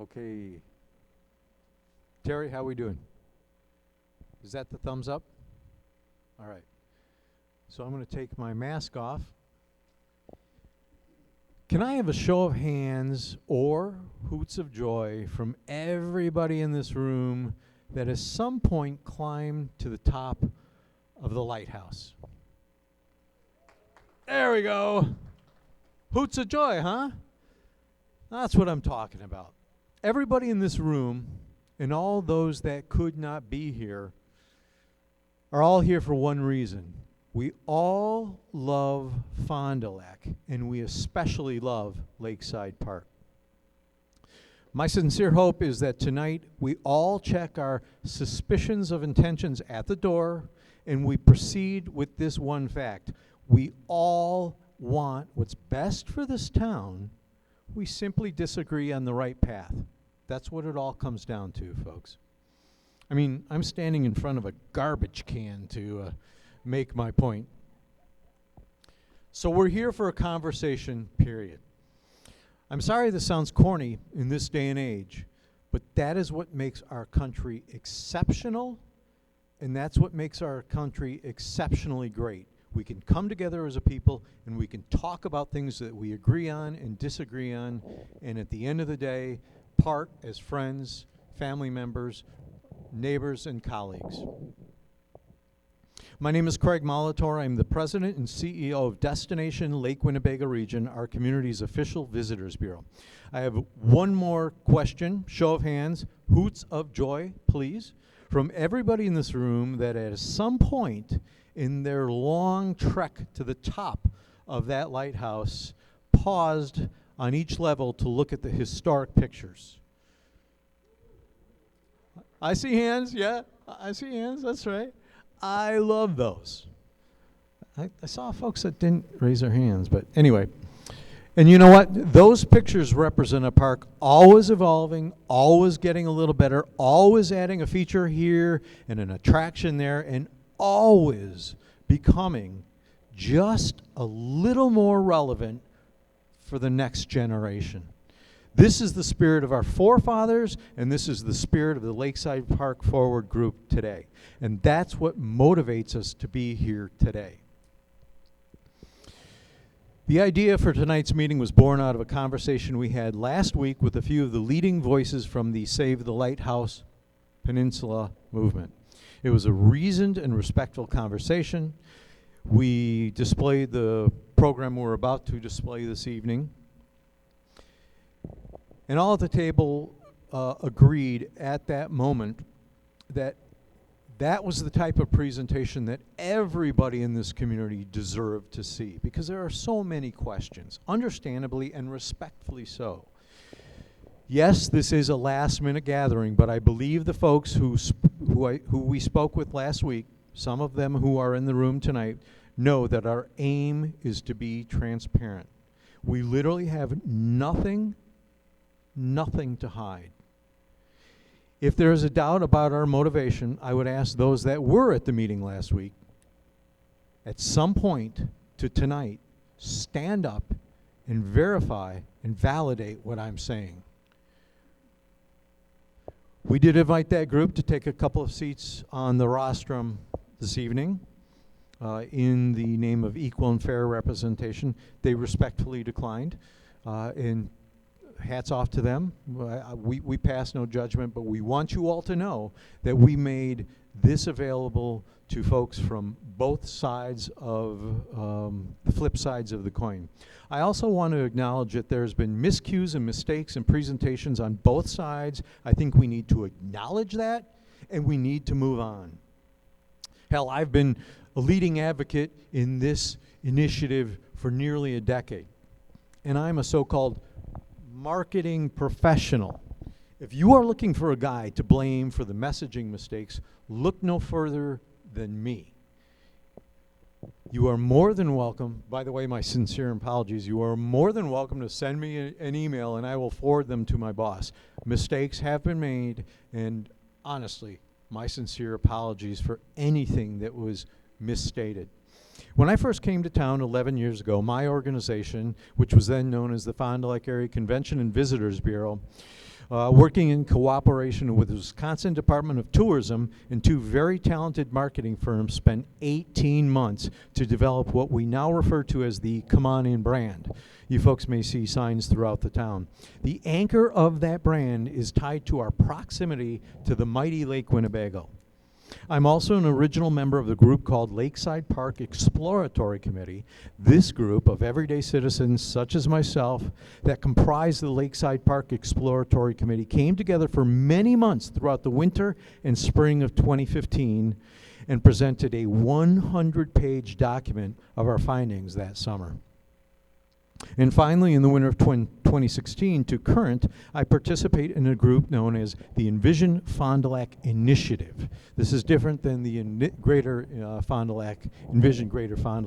Okay. Terry, how we doing? Is that the thumbs up? All right. So I'm going to take my mask off. Can I have a show of hands or hoots of joy from everybody in this room that at some point climbed to the top of the lighthouse? There we go. Hoots of joy, huh? That's what I'm talking about. Everybody in this room and all those that could not be here are all here for one reason. We all love Fond du Lac, and we especially love Lakeside Park. My sincere hope is that tonight we all check our suspicions of intentions at the door, and we proceed with this one fact. We all want what's best for this town. We simply disagree on the right path. That's what it all comes down to, folks. I mean, I'm standing in front of a garbage can to make my point. So we're here for a conversation, period. I'm sorry this sounds corny in this day and age, but that is what makes our country exceptional, and that's what makes our country exceptionally great. We can come together as a people, and we can talk about things that we agree on and disagree on, and at the end of the day, part as friends, family members, neighbors, and colleagues. My name is Craig Molitor. I'm the president and CEO of Destination Lake Winnebago Region, our community's official visitors bureau. I have one more question, show of hands, hoots of joy, please, from everybody in this room that at some point in their long trek to the top of that lighthouse paused on each level to look at the historic pictures. I see hands, yeah, I see hands, that's right. I love those. I saw folks that didn't raise their hands, but anyway. And you know what? Those pictures represent a park always evolving, always getting a little better, always adding a feature here and an attraction there, and always becoming just a little more relevant for the next generation. This is the spirit of our forefathers, and this is the spirit of the Lakeside Park Forward group today. And that's what motivates us to be here today. The idea for tonight's meeting was born out of a conversation we had last week with a few of the leading voices from the Save the Lighthouse Peninsula movement. It was a reasoned and respectful conversation. We displayed the program we're about to display this evening. And all at the table agreed at that moment that that was the type of presentation that everybody in this community deserved to see, because there are so many questions, understandably and respectfully so. Yes, this is a last-minute gathering, but I believe the folks who we spoke with last week, some of them who are in the room tonight, know that our aim is to be transparent. We literally have nothing to hide. If there is a doubt about our motivation, I would ask those that were at the meeting last week, at some point to tonight, stand up and verify and validate what I'm saying. We did invite that group to take a couple of seats on the rostrum this evening in the name of equal and fair representation. They respectfully declined, and hats off to them. We pass no judgment, but we want you all to know that we made this available to folks from both sides of the flip sides of the coin. I also want to acknowledge that there's been miscues and mistakes and presentations on both sides. I think we need to acknowledge that, and we need to move on. Hell, I've been a leading advocate in this initiative for nearly a decade, and I'm a so-called marketing professional. If you are looking for a guy to blame for the messaging mistakes, look no further than me. You are more than welcome, by the way, my sincere apologies, you are more than welcome to send me an email and I will forward them to my boss. Mistakes have been made, and honestly, my sincere apologies for anything that was misstated. When I first came to town 11 years ago, my organization, which was then known as the Fond du Lac Area Convention and Visitors Bureau, working in cooperation with the Wisconsin Department of Tourism and two very talented marketing firms, spent 18 months to develop what we now refer to as the Come On In brand. You folks may see signs throughout the town. The anchor of that brand is tied to our proximity to the mighty Lake Winnebago. I'm also an original member of the group called Lakeside Park Exploratory Committee. This group of everyday citizens such as myself that comprise the Lakeside Park Exploratory Committee came together for many months throughout the winter and spring of 2015 and presented a 100-page document of our findings that summer. And finally, in the winter of 2016 to current, I participate in a group known as the Envision Fond du Lac Initiative. This is different than the Envision Greater Fond du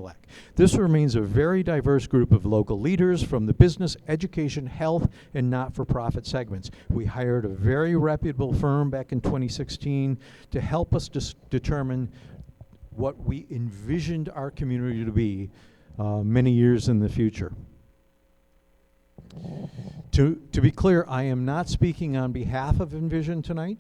Lac. This remains a very diverse group of local leaders from the business, education, health, and not-for-profit segments. We hired a very reputable firm back in 2016 to help us determine what we envisioned our community to be many years in the future. To be clear, I am not speaking on behalf of Envision tonight,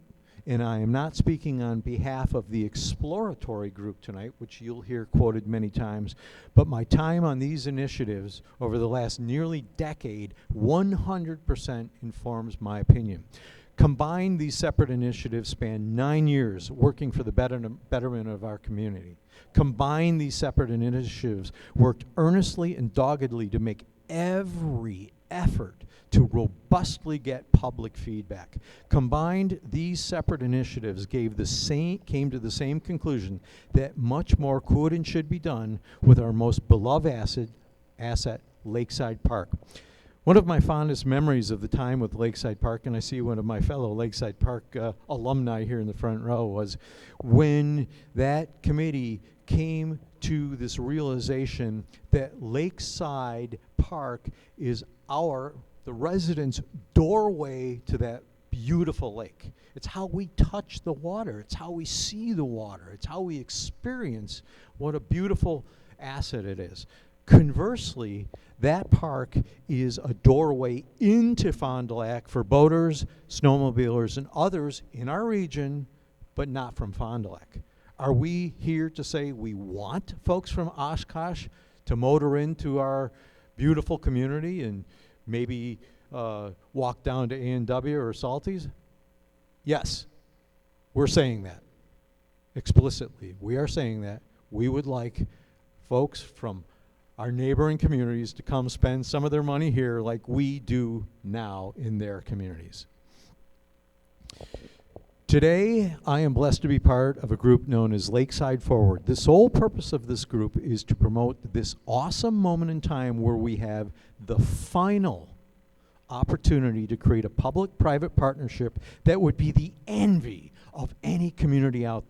and I am not speaking on behalf of the Exploratory group tonight, which you'll hear quoted many times, but my time on these initiatives over the last nearly decade 100% informs my opinion. Combined, these separate initiatives span 9 years working for the betterment of our community. Combined, these separate initiatives worked earnestly and doggedly to make every effort to robustly get public feedback. Combined, these separate initiatives came to the same conclusion that much more could and should be done with our most beloved asset, Lakeside Park. One of my fondest memories of the time with Lakeside Park, and I see one of my fellow Lakeside Park alumni here in the front row, was when that committee came to this realization that Lakeside Park is the residents' doorway to that beautiful lake. It's how we touch the water. It's how we see the water. It's how we experience what a beautiful asset it is. Conversely, that park is a doorway into Fond du Lac for boaters, snowmobilers, and others in our region, but not from Fond du Lac. Are we here to say we want folks from Oshkosh to motor into our beautiful community and maybe walk down to A&W or Salty's? Yes, we're saying that explicitly. We are saying that. We would like folks from our neighboring communities to come spend some of their money here like we do now in their communities. Today, I am blessed to be part of a group known as Lakeside Forward. The sole purpose of this group is to promote this awesome moment in time where we have the final opportunity to create a public-private partnership that would be the envy of any community out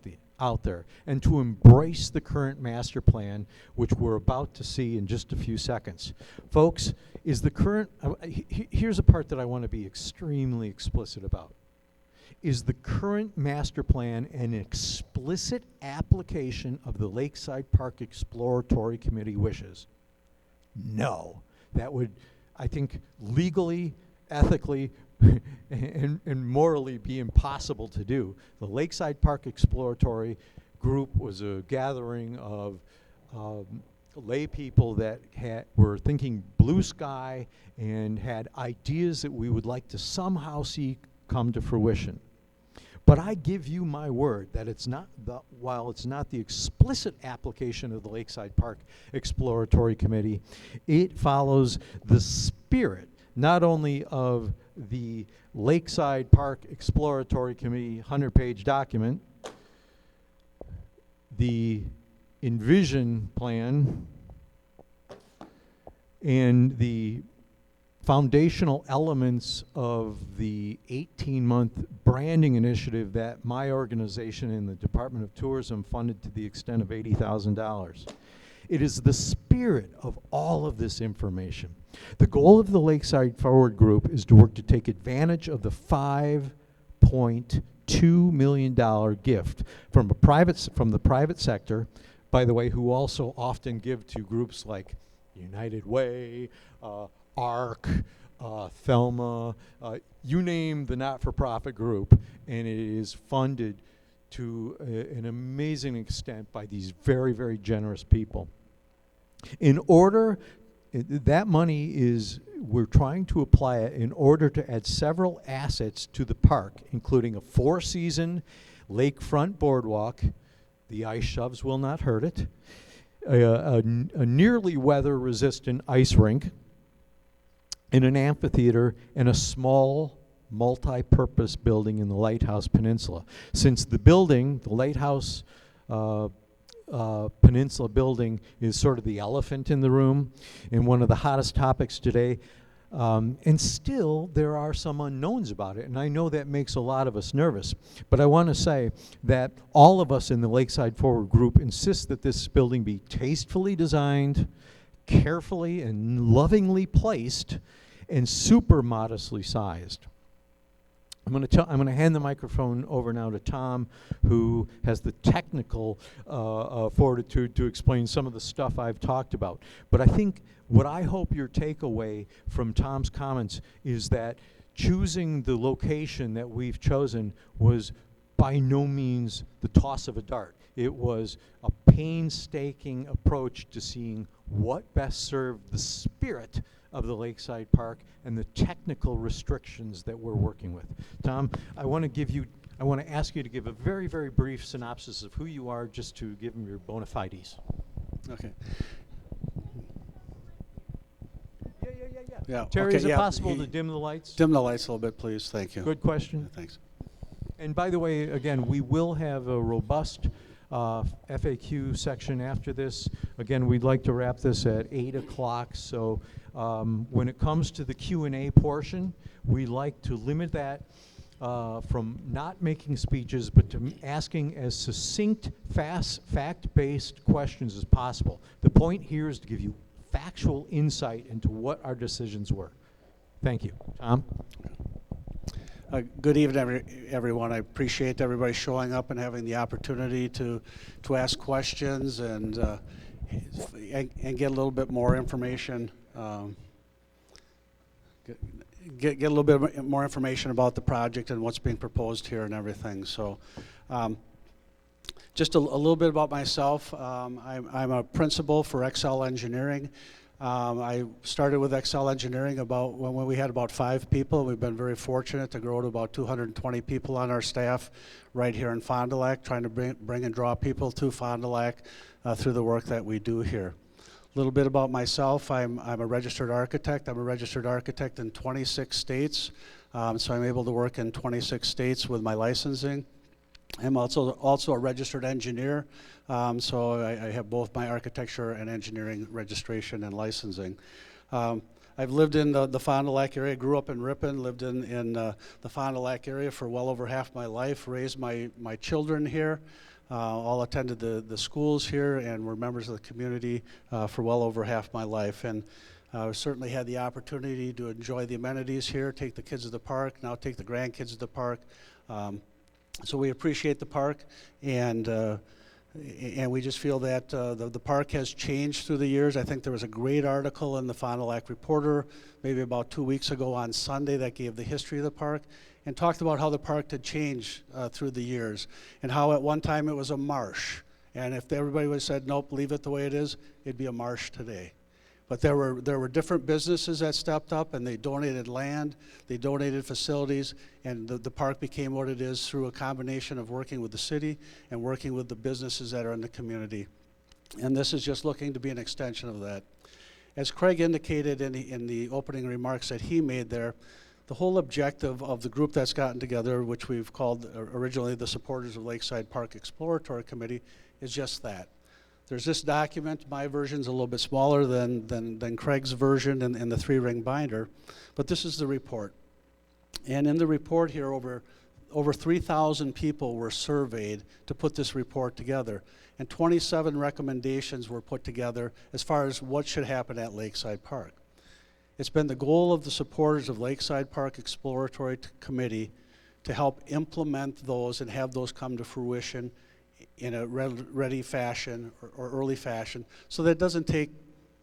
there, and to embrace the current master plan, which we're about to see in just a few seconds. Folks, here's a part that I want to be extremely explicit about. Is the current master plan an explicit application of the Lakeside Park Exploratory Committee wishes? No. That would, I think, legally, ethically, and morally be impossible to do. The Lakeside Park Exploratory group was a gathering of lay people that were thinking blue sky and had ideas that we would like to somehow see come to fruition. But I give you my word that while it's not the explicit application of the Lakeside Park Exploratory Committee, it follows the spirit not only of the Lakeside Park Exploratory Committee 100-page document, the Envision plan, and the foundational elements of the 18-month branding initiative that my organization and the Department of Tourism funded to the extent of $80,000. It is the spirit of all of this information. The goal of the Lakeside Forward Group is to work to take advantage of the $5.2 million gift from the private sector, by the way, who also often give to groups like United Way, ARC, Thelma, you name the not-for-profit group, and it is funded to an amazing extent by these very, very generous people. In order, that money is, we're trying to apply it in order to add several assets to the park, including a 4-season lakefront boardwalk. The ice shoves will not hurt it. A nearly weather-resistant ice rink, and an amphitheater, and a small multi-purpose building in the Lighthouse Peninsula. Since the building, the Lighthouse Peninsula building, is sort of the elephant in the room and one of the hottest topics today, and still there are some unknowns about it, and I know that makes a lot of us nervous. But I want to say that all of us in the Lakeside Forward group insist that this building be tastefully designed, carefully and lovingly placed, and super modestly sized. I'm going to hand the microphone over now to Tom, who has the technical fortitude to explain some of the stuff I've talked about. But I think what I hope your takeaway from Tom's comments is that choosing the location that we've chosen was by no means the toss of a dart. It was a painstaking approach to seeing what best served the spirit of the Lakeside Park and the technical restrictions that we're working with. Tom, I want to ask you to give a very, very brief synopsis of who you are, just to give them your bona fides. Okay. Yeah. Terry, okay, is it possible to dim the lights? Dim the lights a little bit, please. Thank you. Good question. Thanks. And by the way, again, we will have a robust FAQ section after this. Again, we'd like to wrap this at 8 o'clock, so when it comes to the Q&A portion, we like to limit that from not making speeches, but to asking as succinct, fast, fact-based questions as possible. The point here is to give you factual insight into what our decisions were. Thank you. Tom? Good evening, everyone. I appreciate everybody showing up and having the opportunity to ask questions and get a little bit more information. Get a little bit more information about the project and what's being proposed here and everything. So, just a little bit about myself. I'm a principal for Excel Engineering. I started with Excel Engineering when we had about 5 people. We've been very fortunate to grow to about 220 people on our staff right here in Fond du Lac, trying to bring and draw people to Fond du Lac through the work that we do here. A little bit about myself. I'm a registered architect. I'm a registered architect in 26 states, so I'm able to work in 26 states with my licensing. I'm also a registered engineer, so I have both my architecture and engineering registration and licensing. I've lived in the Fond du Lac area, grew up in Ripon, lived in the Fond du Lac area for well over half my life, raised my children here, all attended the schools here, and were members of the community for well over half my life. And certainly had the opportunity to enjoy the amenities here, take the kids to the park, now take the grandkids to the park. So we appreciate the park, and we just feel that the park has changed through the years. I think there was a great article in the Fond du Lac Reporter maybe about 2 weeks ago on Sunday that gave the history of the park and talked about how the park had changed through the years and how at one time it was a marsh. And if everybody would have said, nope, leave it the way it is, it'd be a marsh today. But there were different businesses that stepped up, and they donated land, they donated facilities, and the park became what it is through a combination of working with the city and working with the businesses that are in the community. And this is just looking to be an extension of that. As Craig indicated in the opening remarks that he made there, the whole objective of the group that's gotten together, which we've called originally the Supporters of Lakeside Park Exploratory Committee, is just that. There's this document. My version's a little bit smaller than Craig's version in the 3-ring binder, but this is the report. And in the report here, over 3,000 people were surveyed to put this report together, and 27 recommendations were put together as far as what should happen at Lakeside Park. It's been the goal of the Supporters of Lakeside Park Exploratory Committee to help implement those and have those come to fruition in a ready fashion or early fashion, so that it doesn't take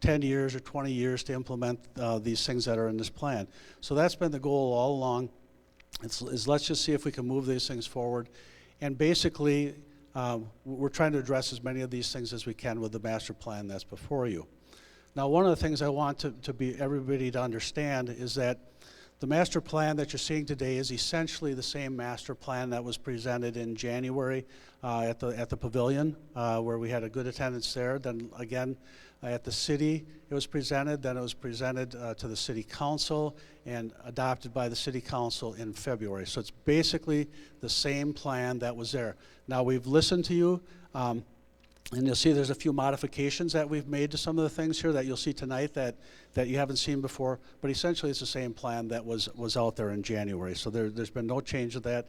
10 years or 20 years to implement these things that are in this plan. So that's been the goal all along. Is let's just see if we can move these things forward. And basically, we're trying to address as many of these things as we can with the master plan that's before you. Now, one of the things I want everybody to understand is that the master plan that you're seeing today is essentially the same master plan that was presented in January at the Pavilion, where we had a good attendance there. Then again, at the city, it was presented. Then it was presented to the city council and adopted by the city council in February. So it's basically the same plan that was there. Now, we've listened to you. And you'll see there's a few modifications that we've made to some of the things here that you'll see tonight that you haven't seen before. But essentially, it's the same plan that was out there in January. So there's been no change to that.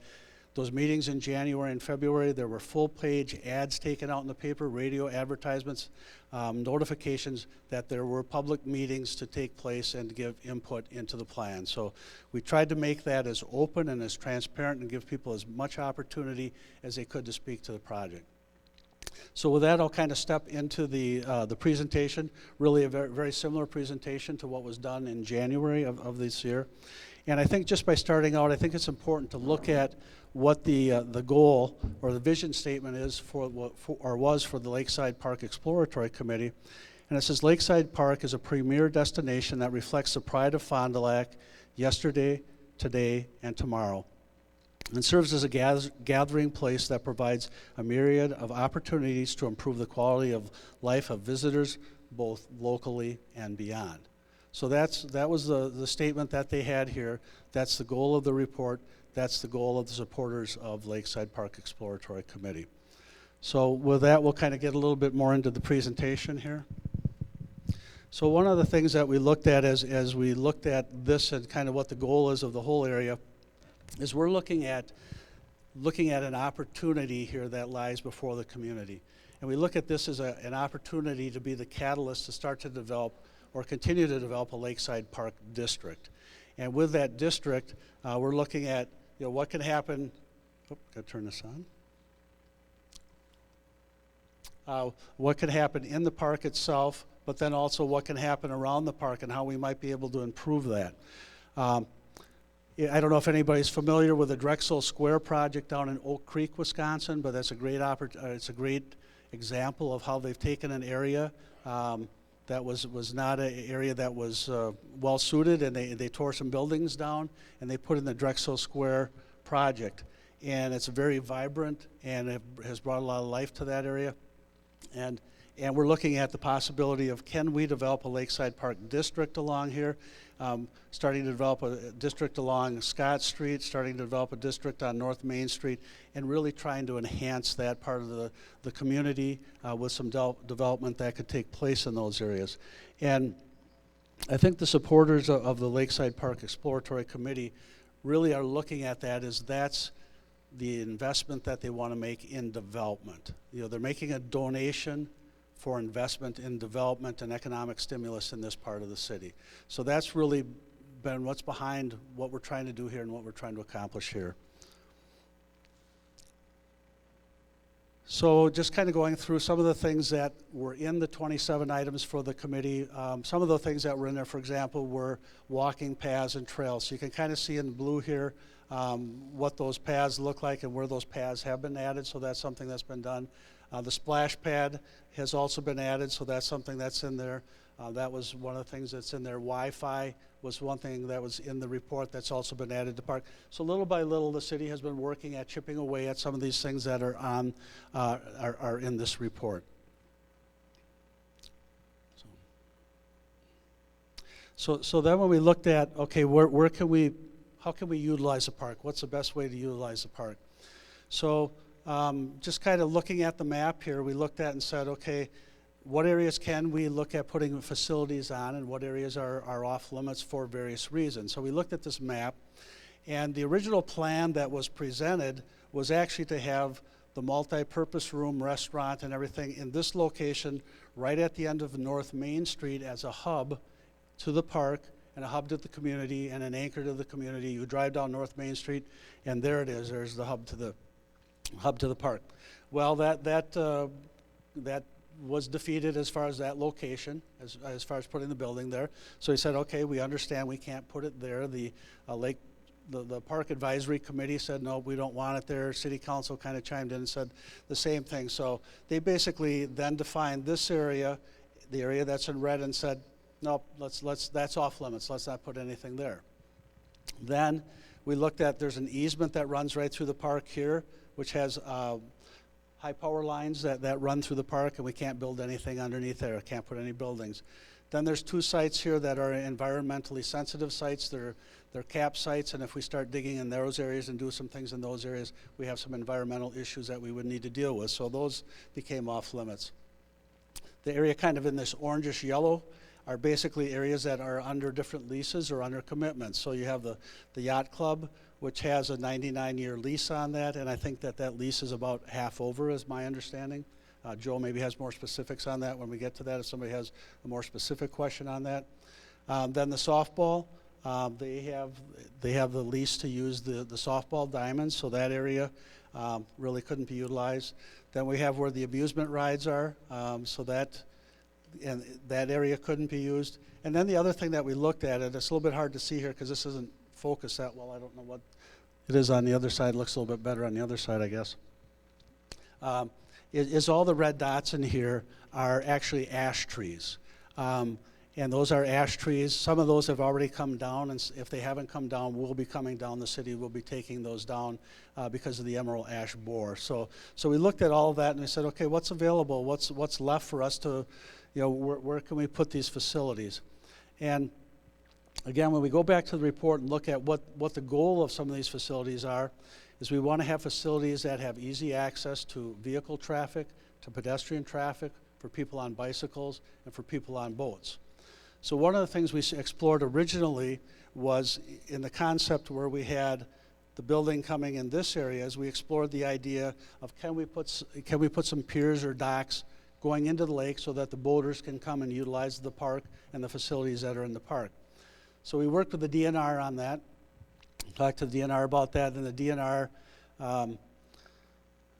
Those meetings in January and February, there were full-page ads taken out in the paper, radio advertisements, notifications that there were public meetings to take place and to give input into the plan. So we tried to make that as open and as transparent and give people as much opportunity as they could to speak to the project. So with that, I'll kind of step into the presentation, really a very, very similar presentation to what was done in January of this year. And I think just by starting out, I think it's important to look at what the goal or the vision statement is was for the Lakeside Park Exploratory Committee. And it says, Lakeside Park is a premier destination that reflects the pride of Fond du Lac yesterday, today, and tomorrow, and serves as a gathering place that provides a myriad of opportunities to improve the quality of life of visitors, both locally and beyond. So that was the statement that they had here. That's the goal of the report. That's the goal of the supporters of Lakeside Park Exploratory Committee. So with that, we'll kind of get a little bit more into the presentation here. So one of the things that we looked at as we looked at this and kind of what the goal is of the whole area is we're looking at an opportunity here that lies before the community. And we look at this as an opportunity to be the catalyst to start to develop or continue to develop a Lakeside Park district. And with that district, we're looking at what can happen. Oh, gotta turn this on. What can happen in the park itself, but then also what can happen around the park and how we might be able to improve that. I don't know if anybody's familiar with the Drexel Square project down in Oak Creek, Wisconsin, but that's a great it's a great example of how they've taken an area that was not an area that was well suited, and they tore some buildings down and they put in the Drexel Square project. And it's very vibrant and it has brought a lot of life to that area. And we're looking at the possibility of, can we develop a Lakeside Park district along here, starting to develop a district along Scott Street, starting to develop a district on North Main Street, and really trying to enhance that part of the community with some development that could take place in those areas. And I think the supporters of the Lakeside Park Exploratory Committee really are looking at that as that's the investment that they want to make in development. They're making a donation for investment in development and economic stimulus in this part of the city. So that's really been what's behind what we're trying to do here and what we're trying to accomplish here. So just kind of going through some of the things that were in the 27 items for the committee. Some of the things that were in there, for example, were walking paths and trails. So you can kind of see in blue here what those paths look like and where those paths have been added. So that's something that's been done. The splash pad has also been added, so that's something that's in there. That was one of the things that's in there. Wi-Fi was one thing that was in the report that's also been added to park. So little by little, the city has been working at chipping away at some of these things that are on are in this report. So then when we looked at, okay, how can we utilize the park? What's the best way to utilize the park? So just kind of looking at the map here, we looked at and said, okay, what areas can we look at putting facilities on and what areas are off limits for various reasons? So we looked at this map, and the original plan that was presented was actually to have the multi-purpose room, restaurant, and everything in this location right at the end of North Main Street as a hub to the park and a hub to the community and an anchor to the community. You drive down North Main Street, and there it is. There's the hub to the park. Well, that was defeated as far as that location, as far as putting the building there. So he said, okay, we understand we can't put it there. The the Park Advisory Committee said, no, we don't want it there. City Council kind of chimed in and said the same thing. So they basically then defined this area, the area that's in red, and said, no, that's off limits. Let's not put anything there. Then we looked at, there's an easement that runs right through the park here, which has high power lines that run through the park, and we can't build anything underneath there. Can't put any buildings. Then there's 2 sites here that are environmentally sensitive sites. They're cap sites, and if we start digging in those areas and do some things in those areas, we have some environmental issues that we would need to deal with. So those became off limits. The area kind of in this orangish yellow are basically areas that are under different leases or under commitments. So you have the Yacht Club, which has a 99-year lease on that, and I think that lease is about half over, is my understanding. Joe maybe has more specifics on that when we get to that, if somebody has a more specific question on that. Then the softball, they have the lease to use the softball diamonds, so that area really couldn't be utilized. Then we have where the amusement rides are, so that area couldn't be used. And then the other thing that we looked at, and it's a little bit hard to see here because this isn't focused that well. I don't know what it is on the other side. It looks a little bit better on the other side, I guess. Is all the red dots in here are actually ash trees. And those are ash trees. Some of those have already come down, and if they haven't come down, we'll be coming down. The city will be taking those down because of the emerald ash borer. So we looked at all of that, and we said, okay, what's available? What's left for us to, where can we put these facilities? And again, when we go back to the report and look at what the goal of some of these facilities are, is we want to have facilities that have easy access to vehicle traffic, to pedestrian traffic, for people on bicycles, and for people on boats. So one of the things we explored originally was in the concept where we had the building coming in this area, is we explored the idea of can we put some piers or docks going into the lake so that the boaters can come and utilize the park and the facilities that are in the park. So we worked with the DNR on that, talked to the DNR about that, and the DNR,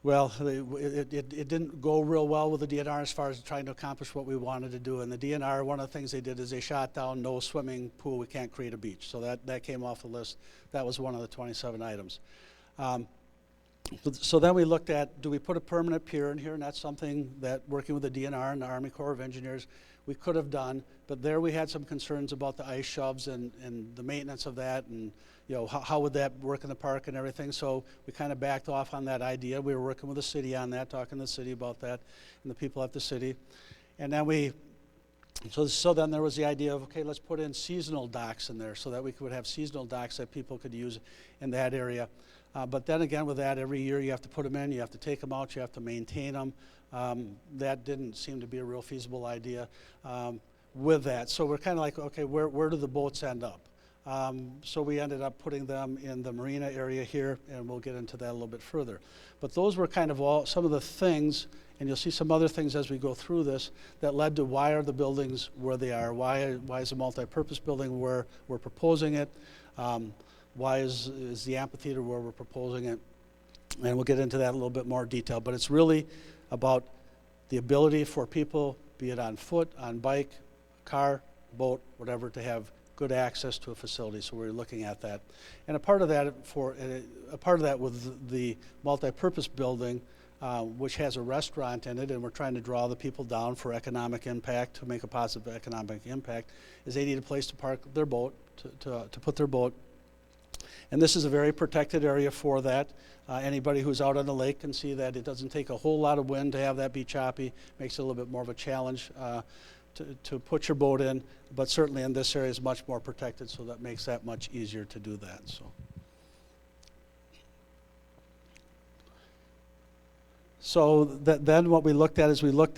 it didn't go real well with the DNR as far as trying to accomplish what we wanted to do. And the DNR, one of the things they did is they shot down no swimming pool, we can't create a beach. So that came off the list. That was one of the 27 items. So then we looked at, do we put a permanent pier in here? And that's something that, working with the DNR and the Army Corps of Engineers, we could have done. But there we had some concerns about the ice shoves and the maintenance of that, and how would that work in the park and everything. So we kind of backed off on that idea. We were working with the city on that, talking to the city about that, and the people at the city. And then so then there was the idea of, okay, let's put in seasonal docks in there so that we could have seasonal docks that people could use in that area. But then again, with that, every year you have to put them in, you have to take them out, you have to maintain them. That didn't seem to be a real feasible idea with that. So we're kind of like, okay, where do the boats end up? So we ended up putting them in the marina area here, and we'll get into that a little bit further. But those were kind of some of the things, and you'll see some other things as we go through this, that led to why are the buildings where they are? Why is a multi-purpose building where we're proposing it? Why is the amphitheater where we're proposing it? And we'll get into that in a little bit more detail. But it's really about the ability for people, be it on foot, on bike, car, boat, whatever, to have good access to a facility. So we're looking at that. And a part of that with the multi-purpose building, which has a restaurant in it, and we're trying to draw the people down for economic impact, to make a positive economic impact, is they need a place to park their boat, to put their boat. And this is a very protected area for that. Anybody who's out on the lake can see that it doesn't take a whole lot of wind to have that be choppy. Makes it a little bit more of a challenge to put your boat in, but certainly in this area is much more protected, so that makes that much easier to do that. So then what we looked at is what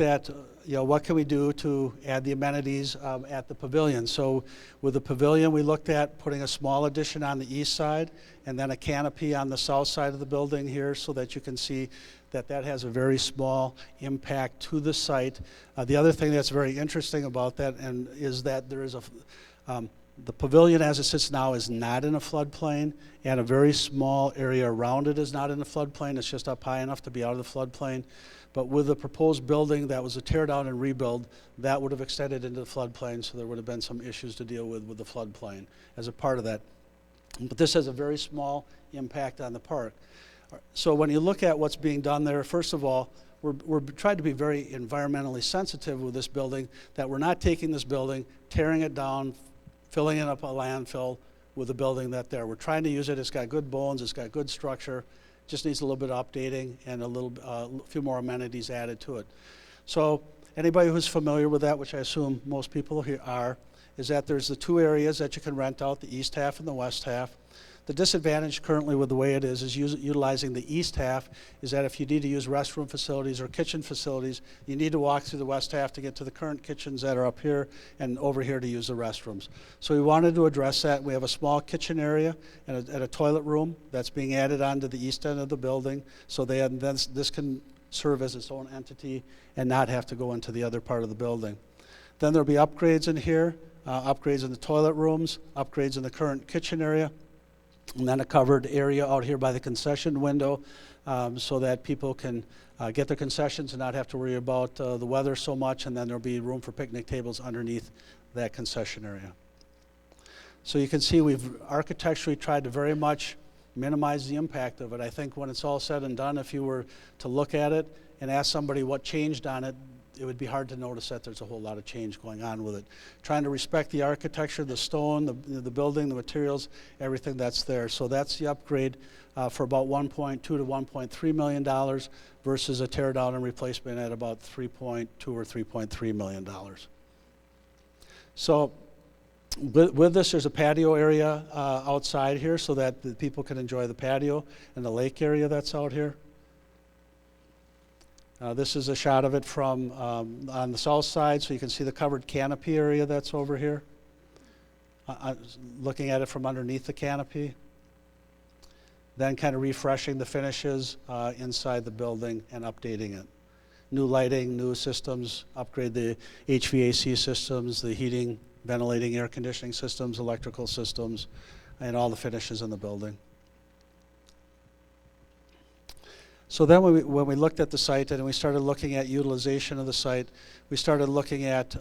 can we do to add the amenities at the pavilion. So with the pavilion, we looked at putting a small addition on the east side and then a canopy on the south side of the building here, so that you can see that has a very small impact to the site. The other thing that's very interesting about that is that there is The pavilion as it sits now is not in a floodplain, and a very small area around it is not in the floodplain. It's just up high enough to be out of the floodplain. But with the proposed building that was a tear down and rebuild, that would have extended into the floodplain, so there would have been some issues to deal with the floodplain as a part of that. But this has a very small impact on the park. So when you look at what's being done there, first of all, we're trying to be very environmentally sensitive with this building, that we're not taking this building, tearing it down, filling it up a landfill with the building that there. We're trying to use it. It's got good bones. It's got good structure. Just needs a little bit of updating and a few more amenities added to it. So anybody who's familiar with that, which I assume most people here are, is that there's the two areas that you can rent out, the east half and the west half. The disadvantage currently with the way it is utilizing the east half is that if you need to use restroom facilities or kitchen facilities, you need to walk through the west half to get to the current kitchens that are up here and over here to use the restrooms. So we wanted to address that. We have a small kitchen area and a toilet room that's being added onto the east end of the building, so then this can serve as its own entity and not have to go into the other part of the building. Then there'll be upgrades in here, upgrades in the toilet rooms, upgrades in the current kitchen area, and then a covered area out here by the concession window, so that people can get their concessions and not have to worry about the weather so much, and then there'll be room for picnic tables underneath that concession area. So you can see we've architecturally tried to very much minimize the impact of it. I think when it's all said and done, if you were to look at it and ask somebody what changed on it, it would be hard to notice that there's a whole lot of change going on with it. Trying to respect the architecture, the stone, the building, the materials, everything that's there. So that's the upgrade for about $1.2 to $1.3 million versus a tear down and replacement at about $3.2 or $3.3 million. So with this, there's a patio area outside here so that the people can enjoy the patio and the lake area that's out here. This is a shot of it from on the south side, so you can see the covered canopy area that's over here. Looking at it from underneath the canopy. Then kind of refreshing the finishes inside the building and updating it. New lighting, new systems, upgrade the HVAC systems, the heating, ventilating, air conditioning systems, electrical systems, and all the finishes in the building. So then when we looked at the site and we started looking at utilization of the site, we started looking at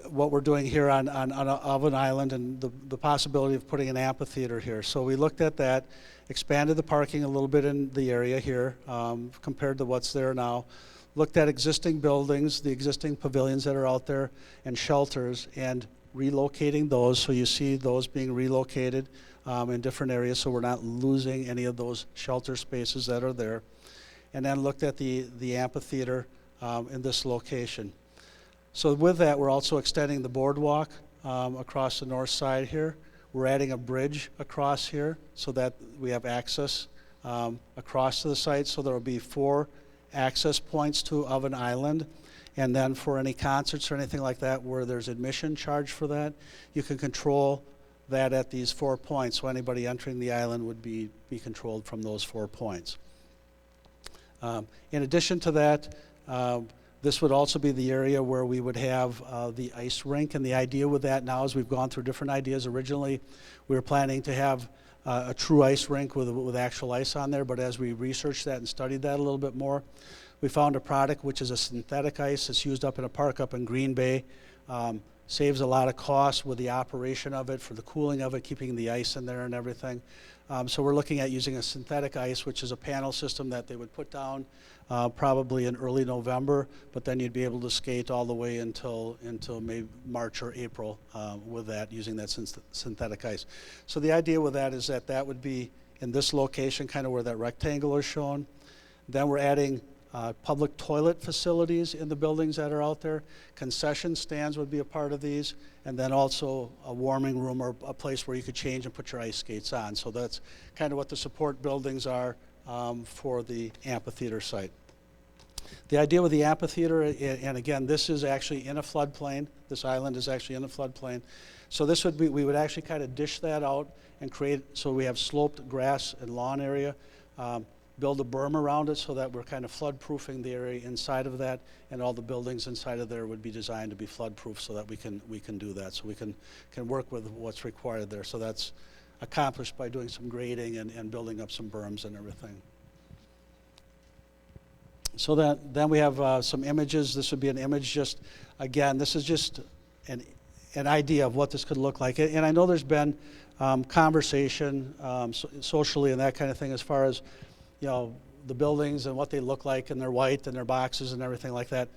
what we're doing here on an island and the possibility of putting an amphitheater here. So we looked at that, expanded the parking a little bit in the area here compared to what's there now, looked at existing buildings, the existing pavilions that are out there, and shelters, and relocating those. So you see those being relocated in different areas, so we're not losing any of those shelter spaces that are there. And then looked at the amphitheater in this location. So with that, we're also extending the boardwalk across the north side here. We're adding a bridge across here so that we have access across to the site. So there will be 4 access points of an island. And then for any concerts or anything like that where there's admission charge for that, you can control that at these 4 points. So anybody entering the island would be controlled from those 4 points. In addition to that, this would also be the area where we would have the ice rink. And the idea with that now is we've gone through different ideas. Originally, we were planning to have a true ice rink with actual ice on there. But as we researched that and studied that a little bit more, we found a product which is a synthetic ice. It's used up in a park up in Green Bay. Saves a lot of costs with the operation of it, for the cooling of it, keeping the ice in there and everything. So we're looking at using a synthetic ice, which is a panel system that they would put down probably in early November, but then you'd be able to skate all the way until maybe March or April with that, using that synthetic ice. So the idea with that is that would be in this location, kind of where that rectangle is shown. Then we're adding public toilet facilities in the buildings that are out there. Concession stands would be a part of these, and then also a warming room or a place where you could change and put your ice skates on. So that's kind of what the support buildings are for the amphitheater site. The idea with the amphitheater, and again, this is actually in a floodplain. This island is actually in a floodplain. So this would be, we would actually kind of dish that out and create, so we have sloped grass and lawn area. build a berm around it so that we're kind of flood-proofing the area inside of that, and all the buildings inside of there would be designed to be flood-proof so that we can do that. So we can work with what's required there. So that's accomplished by doing some grading and building up some berms and everything. So then we have some images. This would be an image just, again, this is just an idea of what this could look like. And I know there's been conversation socially and that kind of thing as far as, you know, the buildings and what they look like, and they're white and their boxes and everything like that.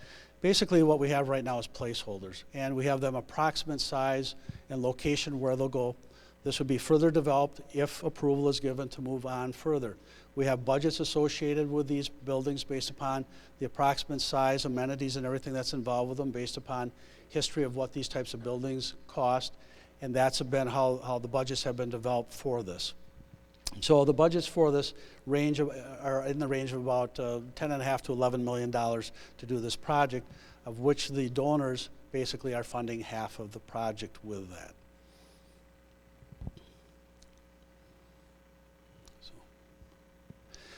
Basically what we have right now is placeholders, and we have them approximate size and location where they'll go. This would be further developed if approval is given to move on further. We have budgets associated with these buildings based upon the approximate size, amenities, and everything that's involved with them based upon history of what these types of buildings cost, and that's been how the budgets have been developed for this. So the budgets for this are in the range of about $10.5 to $11 million to do this project, of which the donors basically are funding half of the project with that.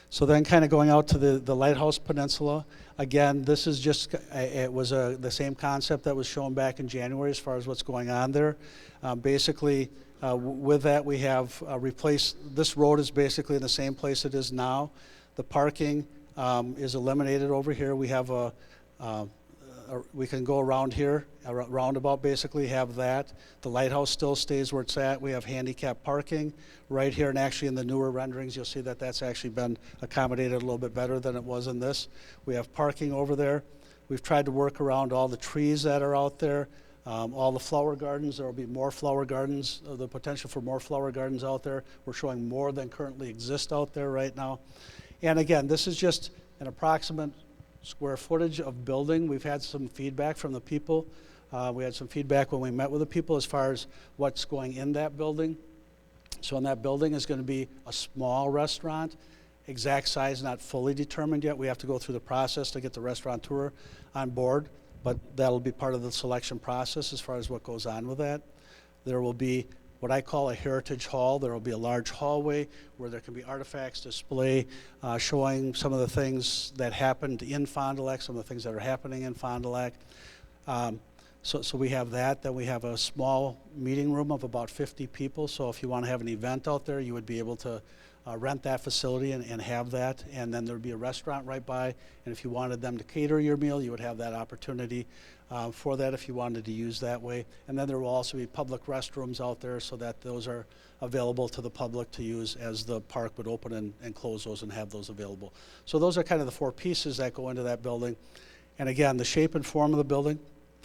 So then kind of going out to the Lighthouse Peninsula, again, this is just, it was the same concept that was shown back in January as far as what's going on there. Basically, with that we have replaced, this road is basically in the same place it is now. The parking is eliminated over here. We have we can go around here, a roundabout basically, have that. The lighthouse still stays where it's at. We have handicap parking right here, and actually in the newer renderings you'll see that that's actually been accommodated a little bit better than it was in this. We have parking over there. We've tried to work around all the trees that are out there, all the flower gardens. There will be more flower gardens, the potential for more flower gardens out there. We're showing more than currently exist out there right now. And again, this is just an approximate square footage of building. We've had some feedback from the people. We had some feedback when we met with the people as far as what's going in that building. So in that building is going to be a small restaurant. Exact size not fully determined yet. We have to go through the process to get the restaurateur on board, but that'll be part of the selection process as far as what goes on with that. There will be what I call a heritage hall. There will be a large hallway where there can be artifacts display showing some of the things that happened in Fond du Lac, some of the things that are happening in Fond du Lac. So we have that. Then we have a small meeting room of about 50 people. So if you want to have an event out there, you would be able to rent that facility and have that. And then there would be a restaurant right by. And if you wanted them to cater your meal, you would have that opportunity for that if you wanted to use that way. And then there will also be public restrooms out there so that those are available to the public to use as the park would open and close those and have those available. So those are kind of the four pieces that go into that building. And again, the shape and form of the building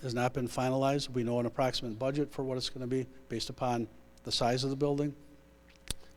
has not been finalized. We know an approximate budget for what it's going to be based upon the size of the building.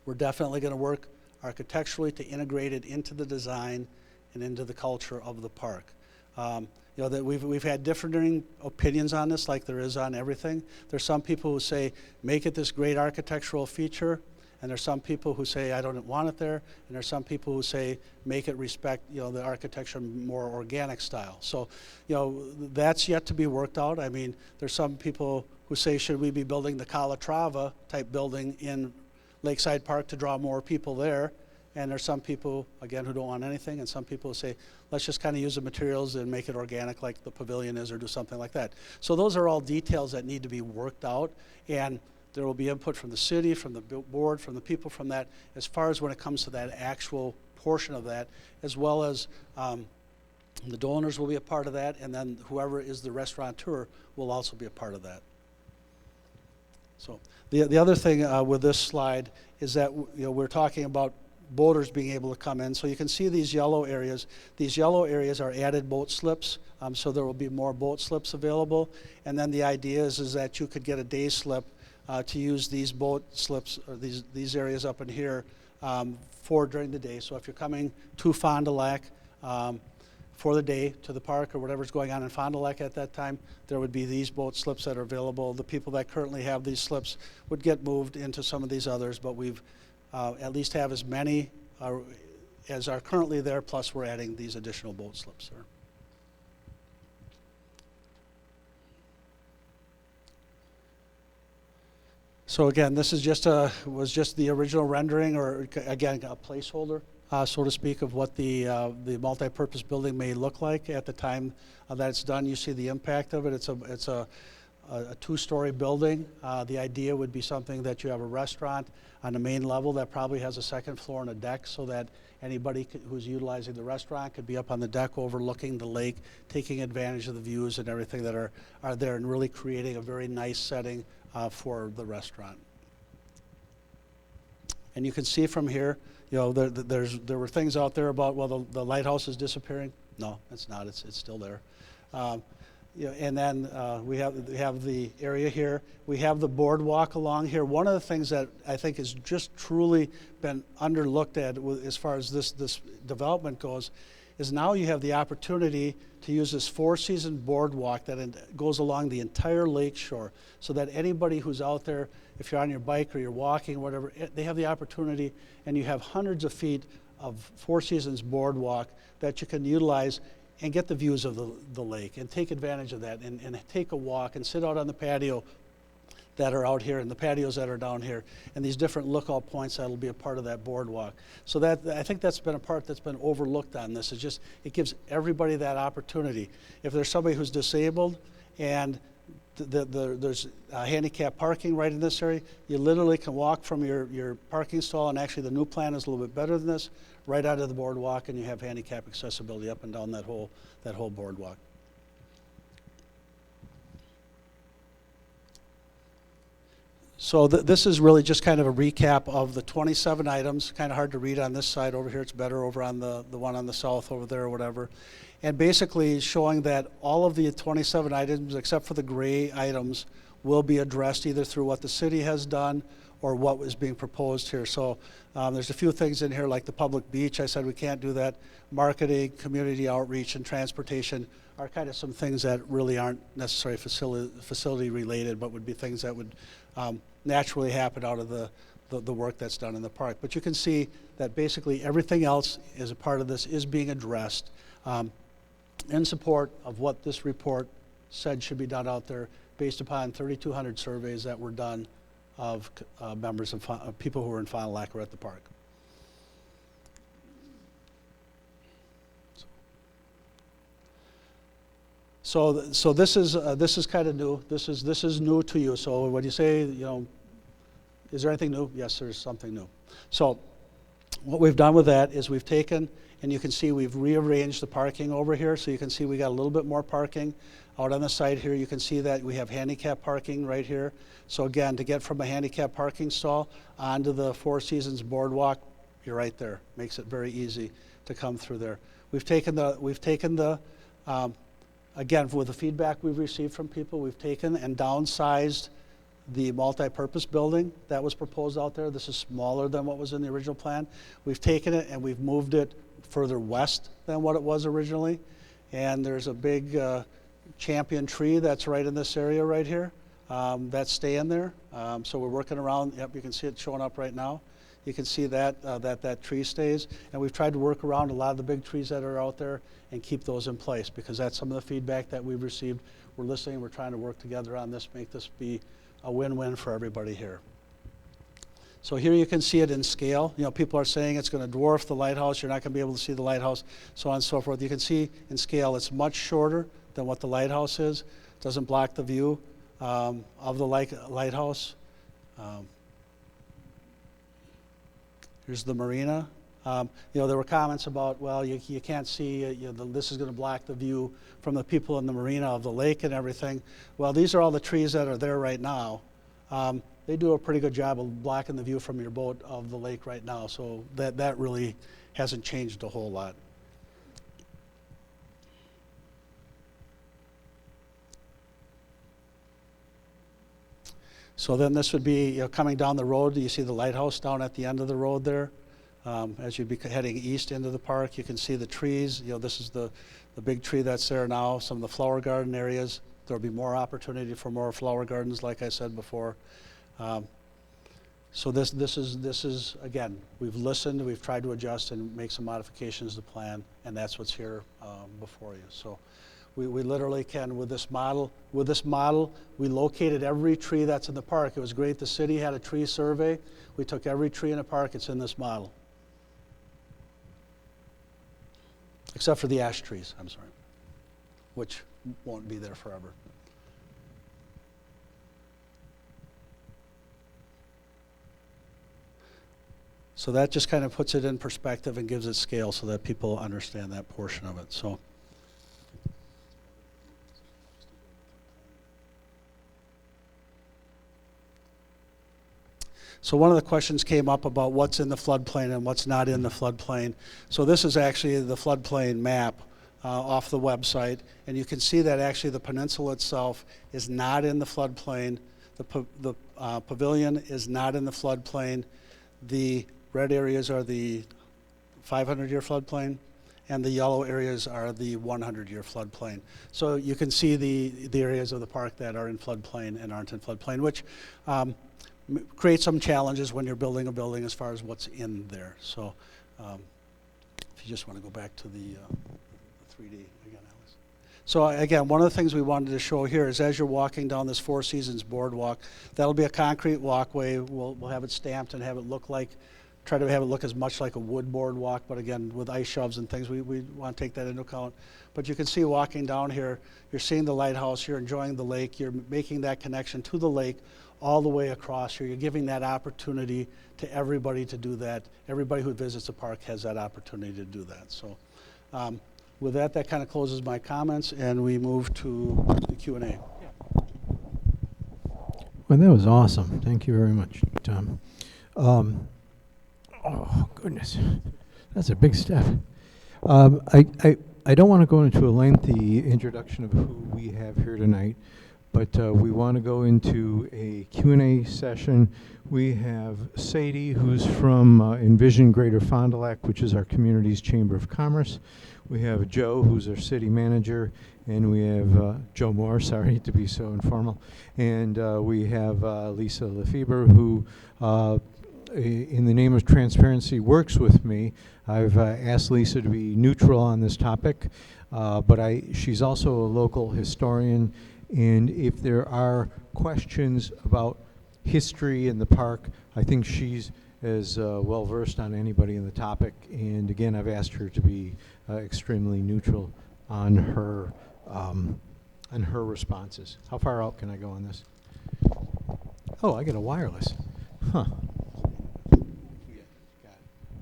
We're definitely going to work architecturally to integrate it into the design and into the culture of the park. You know, that we've had differing opinions on this, like there is on everything. There's some people who say, make it this great architectural feature, and there's some people who say, I don't want it there, and there's some people who say, make it respect, you know, the architecture more organic style. So, you know, that's yet to be worked out. I mean, there's some people who say, should we be building the Calatrava type building in Lakeside Park to draw more people there? And there's some people, again, who don't want anything, and some people who say, let's just kind of use the materials and make it organic like the Pavilion is, or do something like that. So those are all details that need to be worked out, and there will be input from the city, from the board, from the people from that, as far as when it comes to that actual portion of that, as well as the donors will be a part of that, and then whoever is the restaurateur will also be a part of that. So the other thing with this slide is that, you know, we're talking about boaters being able to come in. So you can see these yellow areas. These yellow areas are added boat slips, so there will be more boat slips available. And then the idea is that you could get a day slip to use these boat slips, or these areas up in here for during the day. So if you're coming to Fond du Lac for the day to the park or whatever's going on in Fond du Lac at that time, there would be these boat slips that are available. The people that currently have these slips would get moved into some of these others, but we've at least have as many as are currently there, plus we're adding these additional boat slips there. So again, this is was just the original rendering, or again, a placeholder so to speak, of what the multi-purpose building may look like at the time that it's done. You see the impact of it. It's a two-story building. The idea would be something that you have a restaurant on the main level that probably has a second floor and a deck, so that anybody who's utilizing the restaurant could be up on the deck overlooking the lake, taking advantage of the views and everything that are there, and really creating a very nice setting for the restaurant. And you can see from here, you know, there were things out there about, well, the lighthouse is disappearing. No, it's not. It's still there. You know, and then we have the area here. We have the boardwalk along here. One of the things that I think has just truly been underlooked at as far as this development goes is now you have the opportunity to use this four-season boardwalk that goes along the entire lake shore, so that anybody who's out there, if you're on your bike or you're walking, whatever, they have the opportunity, and you have hundreds of feet of Four Seasons boardwalk that you can utilize and get the views of the lake and take advantage of that, and take a walk and sit out on the patio that are out here and the patios that are down here, and these different lookout points that'll be a part of that boardwalk. So that, I think that's been a part that's been overlooked on this. It's just, it gives everybody that opportunity. If there's somebody who's disabled and there's handicap parking right in this area, you literally can walk from your parking stall, and actually the new plan is a little bit better than this, right out of the boardwalk, and you have handicap accessibility up and down that whole boardwalk. So this is really just kind of a recap of the 27 items. Kind of hard to read on this side. Over here it's better, over on the one on the south over there or whatever. And basically showing that all of the 27 items, except for the gray items, will be addressed either through what the city has done or what was being proposed here. So there's a few things in here like the public beach. I said we can't do that. Marketing, community outreach, and transportation are kind of some things that really aren't necessarily facility related, but would be things that would naturally happen out of the work that's done in the park. But you can see that basically everything else as a part of this is being addressed in support of what this report said should be done out there, based upon 3,200 surveys that were done of members of people who were in Fond du Lac or at the park. So this is kind of new. This is new to you. So when you say, you know, is there anything new? Yes, there's something new. So what we've done with that is we've taken, and you can see we've rearranged the parking over here. So you can see we got a little bit more parking out on the side here. You can see that we have handicap parking right here. So again, to get from a handicap parking stall onto the Four Seasons boardwalk, you're right there. Makes it very easy to come through there. We've taken the again, with the feedback we've received from people, we've taken and downsized the multi-purpose building that was proposed out there. This is smaller than what was in the original plan. We've taken it and we've moved it further west than what it was originally. And there's a big champion tree that's right in this area right here that's staying there. So we're working around. Yep, you can see it showing up right now. You can see that that tree stays, and we've tried to work around a lot of the big trees that are out there and keep those in place, because that's some of the feedback that we've received. We're listening, we're trying to work together on this, make this be a win-win for everybody here. So here you can see it in scale. You know, people are saying it's going to dwarf the lighthouse, you're not going to be able to see the lighthouse, so on and so forth. You can see in scale it's much shorter than what the lighthouse is. It doesn't block the view of the lighthouse. Here's the marina. You know, there were comments about, well, you can't see, this is going to block the view from the people in the marina of the lake and everything. Well, these are all the trees that are there right now. They do a pretty good job of blocking the view from your boat of the lake right now, so that really hasn't changed a whole lot. So then this would be, you know, coming down the road. You see the lighthouse down at the end of the road there. As you'd be heading east into the park, you can see the trees. You know, this is the big tree that's there now. Some of the flower garden areas. There'll be more opportunity for more flower gardens, like I said before. So this is again, we've listened, we've tried to adjust and make some modifications to the plan, and that's what's here before you. So. We literally can, with this model, we located every tree that's in the park. It was great. The city had a tree survey. We took every tree in the park. It's in this model. except for the ash trees, I'm sorry, which won't be there forever. So that just kind of puts it in perspective and gives it scale so that people understand that portion of it. So one of the questions came up about what's in the floodplain and what's not in the floodplain. So this is actually the floodplain map off the website, and you can see that actually the peninsula itself is not in the floodplain. The pavilion is not in the floodplain. The red areas are the 500-year floodplain, and the yellow areas are the 100-year floodplain. So you can see the areas of the park that are in floodplain and aren't in floodplain, which create some challenges when you're building a building as far as what's in there. So if you just want to go back to the 3D again, Alice. So again, one of the things we wanted to show here is as you're walking down this Four Seasons boardwalk, that'll be a concrete walkway. We'll have it stamped and have it look like, try to have it look as much like a wood boardwalk, but again, with ice shoves and things, we want to take that into account. But you can see walking down here, you're seeing the lighthouse, you're enjoying the lake, you're making that connection to the lake all the way across here. You're giving that opportunity to everybody to do that. Everybody who visits the park has that opportunity to do that. So with that, that kind of closes my comments, and we move to the Q&A. Well, that was awesome. Thank you very much, Tom. Oh, goodness. That's a big step. I don't want to go into a lengthy introduction of who we have here tonight, but we want to go into a Q&A session. We have Sadie, who's from Envision Greater Fond du Lac, which is our community's Chamber of Commerce. We have Joe, who's our city manager, and we have Joe Moore, sorry to be so informal, and we have Lisa Lefebvre, who in the name of transparency works with me. I've asked Lisa to be neutral on this topic, but she's also a local historian, and if there are questions about history in the park, I think she's as well versed on anybody in the topic. And again, I've asked her to be extremely neutral on her responses. How far out can I go on this? Oh, I get a wireless. Huh.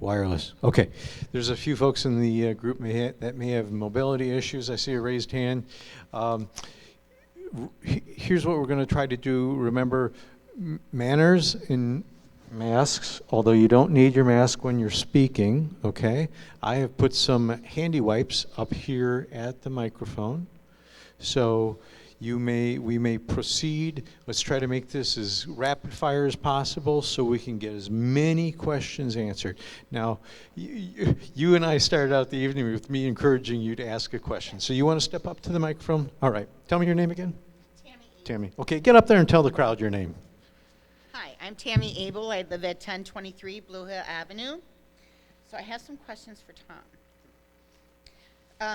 Wireless. Okay. There's a few folks in the group that may have mobility issues. I see a raised hand. Here's what we're going to try to do. Remember, manners in masks, although you don't need your mask when you're speaking, okay? I have put some handy wipes up here at the microphone. So we may proceed. Let's try to make this as rapid fire as possible so we can get as many questions answered. Now, you and I started out the evening with me encouraging you to ask a question. So you want to step up to the microphone? All right. Tell me your name again. Tammy. Okay, get up there and tell the crowd your name. Hi, I'm Tammy Abel. I live at 1023 Blue Hill Avenue. So I have some questions for Tom.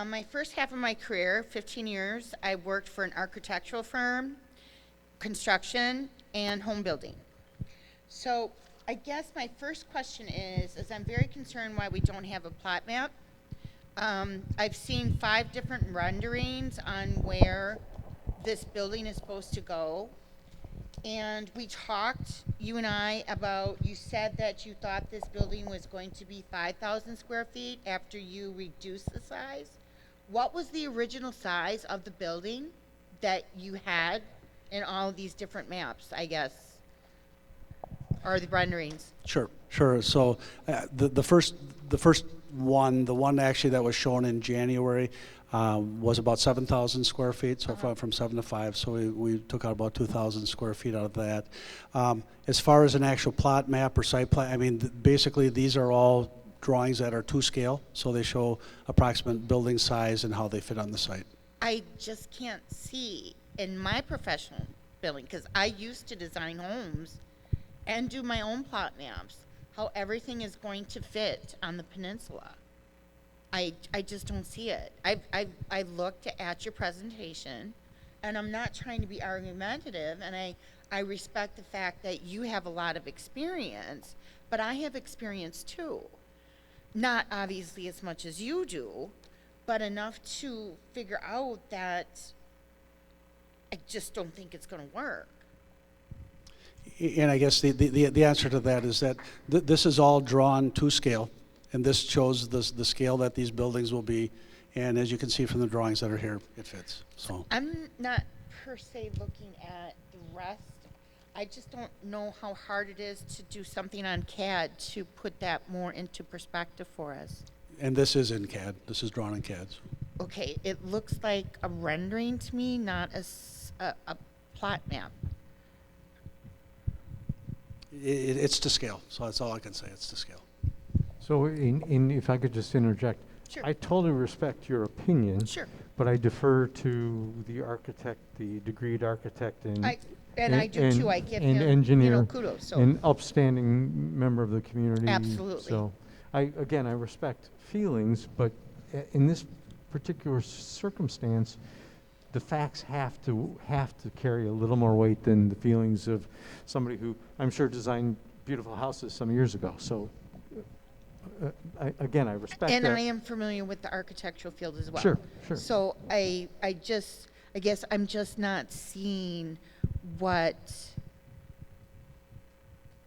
My first half of my career, 15 years, I worked for an architectural firm, construction, and home building. So I guess my first question is I'm very concerned why we don't have a plot map. I've seen 5 different renderings on where this building is supposed to go. And we talked, you and I, about, you said that you thought this building was going to be 5,000 square feet after you reduced the size. What was the original size of the building that you had in all of these different maps, I guess, or the renderings? Sure. So the first one, the one actually that was shown in January, was about 7,000 square feet, so from 7 to 5, so we took out about 2,000 square feet out of that. As far as an actual plot map or site plan, I mean, basically these are all drawings that are to scale, so they show approximate building size and how they fit on the site. I just can't see in my professional building, because I used to design homes and do my own plot maps, how everything is going to fit on the peninsula. I just don't see it. I looked at your presentation, and I'm not trying to be argumentative, and I respect the fact that you have a lot of experience, but I have experience too. Not obviously as much as you do, but enough to figure out that I just don't think it's gonna work. And I guess the answer to that is that this is all drawn to scale, and this shows the scale that these buildings will be. And as you can see from the drawings that are here, it fits. So I'm not per se looking at the rest. I just don't know how hard it is to do something on CAD to put that more into perspective for us. and this is in CAD. This is drawn in CAD. Okay, it looks like a rendering to me, not a plot map. It's to scale, so that's all I can say. It's to scale. So if I could just interject. Sure. I totally respect your opinion. Sure. But I defer to the architect, the degreed architect and. I do too. I give and him, engineer kudos. So an upstanding member of the community. Absolutely. So I respect feelings, but in this particular circumstance, the facts have to carry a little more weight than the feelings of somebody who I'm sure designed beautiful houses some years ago. So I respect and that. I am familiar with the architectural field as well. Sure. So I guess I'm just not seeing what,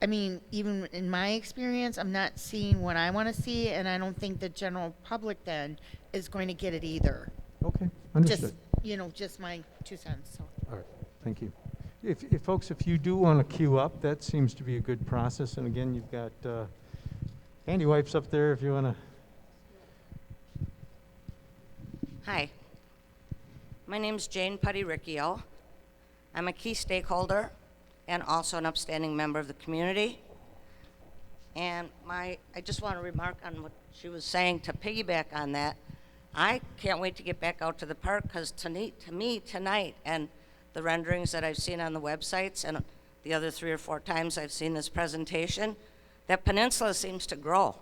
I mean, even in my experience, I'm not seeing what I want to see, and I don't think the general public then is going to get it either. Okay, understood. Just my 2 cents. So. All right, thank you. If folks, if you do want to queue up, that seems to be a good process. And again, you've got handy wipes up there if you want to. Hi, my name's Jane Putty-Riccio. I'm a key stakeholder and also an upstanding member of the community. And I just want to remark on what she was saying to piggyback on that. I can't wait to get back out to the park because to me tonight and the renderings that I've seen on the websites and the other 3 or 4 times I've seen this presentation, that peninsula seems to grow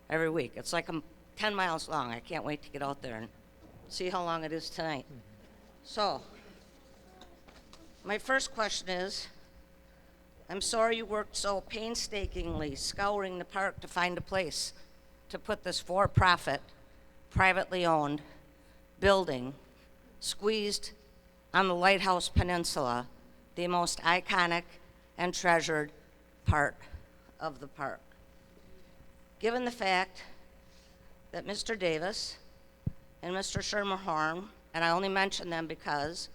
every week. It's like 10 miles long. I can't wait to get out there and see how long it is tonight. So, my first question is, I'm sorry you worked so painstakingly scouring the park to find a place to put this for-profit, privately owned building squeezed on the Lighthouse Peninsula, the most iconic and treasured part of the park. Given the fact that Mr. Davis and Mr. Schermerhorn, and I only mention them because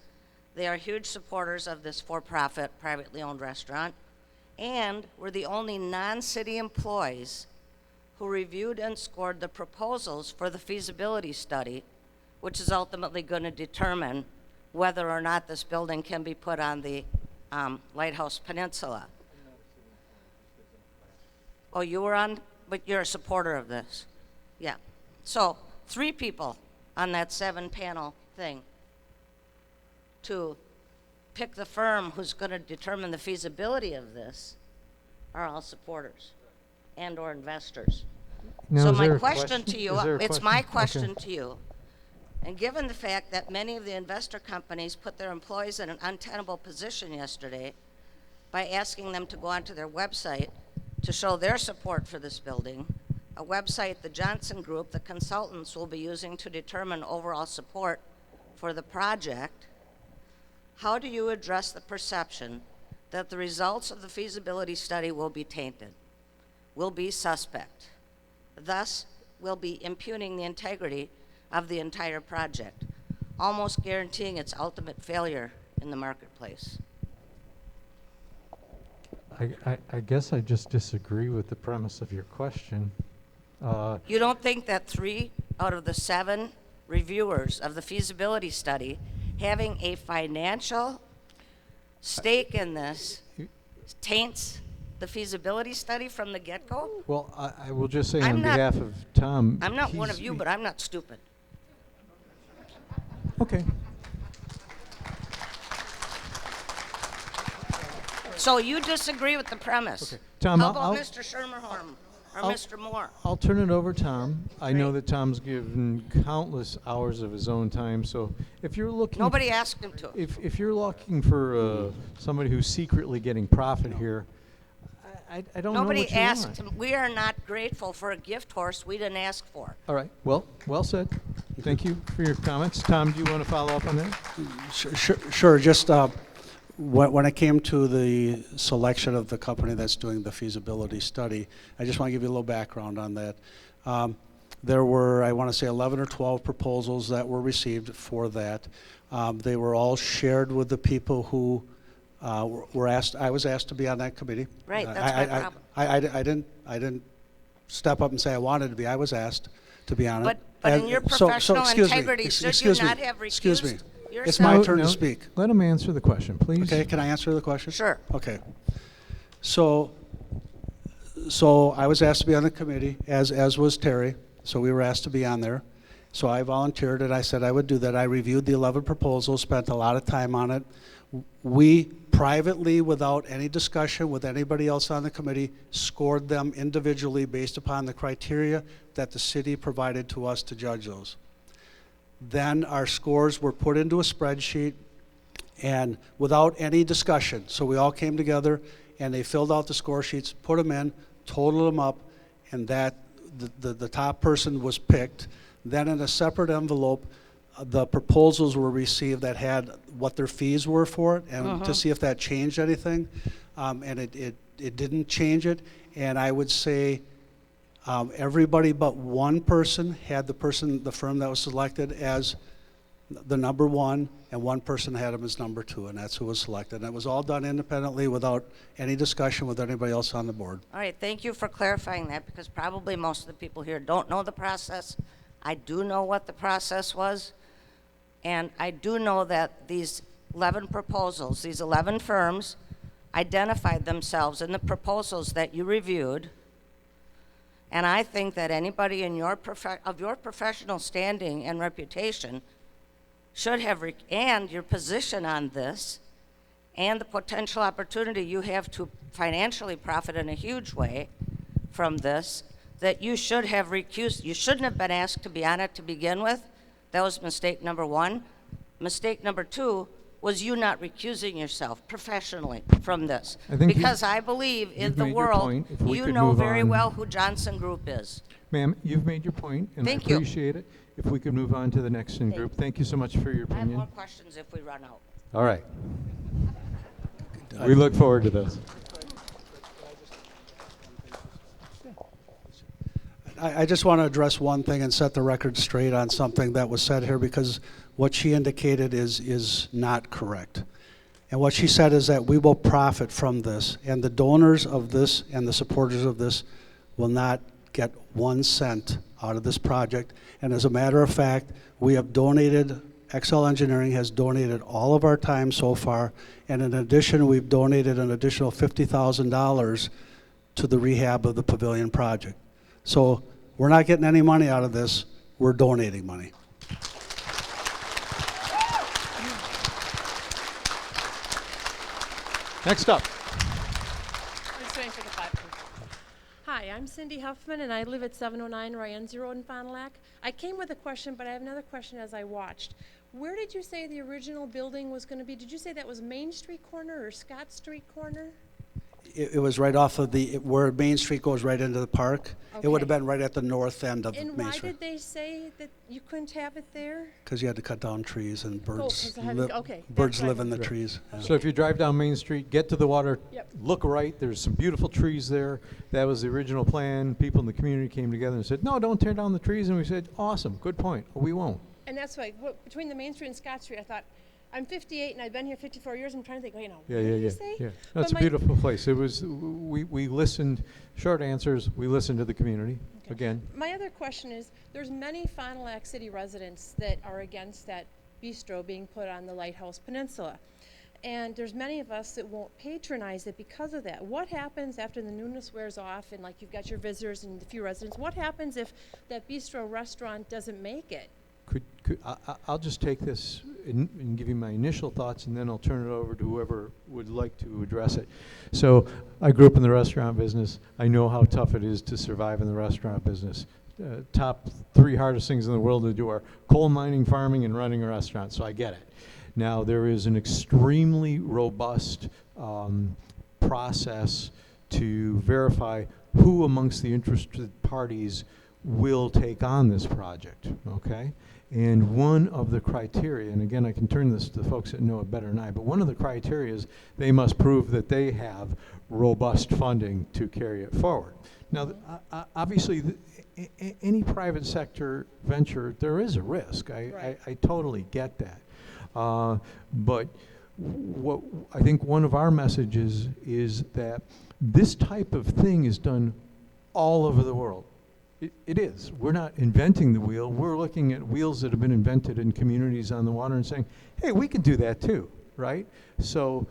they are huge supporters of this for-profit, privately owned restaurant, and were the only non-city employees who reviewed and scored the proposals for the feasibility study, which is ultimately going to determine whether or not this building can be put on the Lighthouse Peninsula. Oh, you were on, but you're a supporter of this. Yeah. So 3 people on that 7-panel thing to pick the firm who's going to determine the feasibility of this are all supporters and or investors. Now, So is my there a question to you, Is there a it's my Okay. question to you, and given the fact that many of the investor companies put their employees in an untenable position yesterday by asking them to go onto their website to show their support for this building, a website the Johnson Group, the consultants, will be using to determine overall support for the project, how do you address the perception that the results of the feasibility study will be tainted, will be suspect, thus will be impugning the integrity of the entire project, almost guaranteeing its ultimate failure in the marketplace? I guess I just disagree with the premise of your question. You don't think that 3 out of the 7 reviewers of the feasibility study having a financial stake in this taints the feasibility study from the get-go? Well, I will just say I'm on not- behalf of Tom. I'm not one of you, but I'm not stupid. Okay. So you disagree with the premise? Okay. Tom, How I'll- about Mr. Schermerhorn or I'll- Mr. Moore? I'll turn it over, Tom. I know Great. that Tom's given countless hours of his own time, so if you're looking. Nobody asked him to. If you're looking for somebody who's secretly getting profit here, I don't know Nobody what you asked. want. We are not grateful for a gift horse we didn't ask for. All right, well said. Thank you for your comments. Tom, do you want to follow up on that? Sure. Just when it came to the selection of the company that's doing the feasibility study, I just want to give you a little background on that. There were, I want to say, 11 or 12 proposals that were received for that. They were all shared with the people who were asked. I was asked to be on that committee. Right, that's my I problem. didn't step up and say I wanted to be. I was asked to be on it. But in your professional integrity, should you not have excuse me. recused It's yourself? my turn to speak. Let him answer the question, please. Okay, can I answer the question? Sure. Okay. So I was asked to be on the committee, as was Terry. So we were asked to be on there. So I volunteered and I said I would do that. I reviewed the 11 proposals, spent a lot of time on it. We privately, without any discussion with anybody else on the committee, scored them individually based upon the criteria that the city provided to us to judge those. Then our scores were put into a spreadsheet and without any discussion. So we all came together and they filled out the score sheets, put them in, totaled them up, and that the top person was picked. Then in a separate envelope, the proposals were received that had what their fees were for it, and to see if that changed anything. And it didn't change it. And I would say everybody but one person had the firm that was selected as the number one, and one person had him as number two, and that's who was selected. And it was all done independently without any discussion with anybody else on the board. All right, thank you for clarifying that, because probably most of the people here don't know the process. I do know what the process was, and I do know that these 11 proposals, these 11 firms identified themselves in the proposals that you reviewed, and I think that anybody in your professional standing and reputation should have, and your position on this, and the potential opportunity you have to financially profit in a huge way from this, that you should have recused. You shouldn't have been asked to be on it to begin with. That was mistake number one. Mistake number two was you not recusing yourself professionally from this. Because I believe in the world, you know very well who Johnson Group is. Ma'am, you've made your point, and Thank I you. appreciate it. If we could move on to the next in group. Thank you so much for your I have opinion. more questions if we run out. All right. We look forward to this. I just want to address one thing and set the record straight on something that was said here, because what she indicated is not correct. And what she said is that we will profit from this, and the donors of this and the supporters of this will not get 1 cent out of this project. And as a matter of fact, we have donated, XL Engineering has donated all of our time so far, and in addition, we've donated an additional $50,000 to the rehab of the Pavilion project. So we're not getting any money out of this, we're donating money. Next up. Just waiting for the platform. Hi, I'm Cindy Huffman, and I live at 709 Ryan's Road in Fond du Lac. I came with a question, but I have another question as I watched. Where did you say the original building was going to be? Did you say that was Main Street corner or Scott Street corner? It was right off of where Main Street goes right into the park. It would have Okay. been right at the north end of And Main why Street. did they say that you couldn't have it there? Because you had to cut down trees and birds, 'cause I had to- okay, birds that's what I live in the wondered. trees. Yeah. So if you drive down Main Street, get to the water, Yep. look right, there's some beautiful trees there. That was the original plan. People in the community came together and said, no, don't tear down the trees. And we said, awesome, good point. We won't. And that's why, between the Main Street and Scott Street, I thought, I'm 58 and I've been here 54 years. I'm trying to think, what did you say? Yeah. No, But it's a my- beautiful place. It was, we listened, short answers, we listened to the community. Okay. Again, My other question is, there's many Fond du Lac City residents that are against that bistro being put on the Lighthouse Peninsula. And there's many of us that won't patronize it because of that. What happens after the newness wears off and like you've got your visitors and a few residents? What happens if that bistro restaurant doesn't make it? I'll just take this and give you my initial thoughts, and then I'll turn it over to whoever would like to address it. So I grew up in the restaurant business. I know how tough it is to survive in the restaurant business. Top 3 hardest things in the world to do are coal mining, farming, and running a restaurant, so I get it. Now, there is an extremely robust process to verify who amongst the interested parties will take on this project, okay? And one of the criteria, and again, I can turn this to folks that know it better than I, but one of the criteria is they must prove that they have robust funding to carry it forward. Now, obviously, any private sector venture, there is a risk. I totally get that. But what I think one of our messages is that this type of thing is done all over the world. It is. We're not inventing the wheel. We're looking at wheels that have been invented in communities on the water and saying, hey, we can do that too, right? So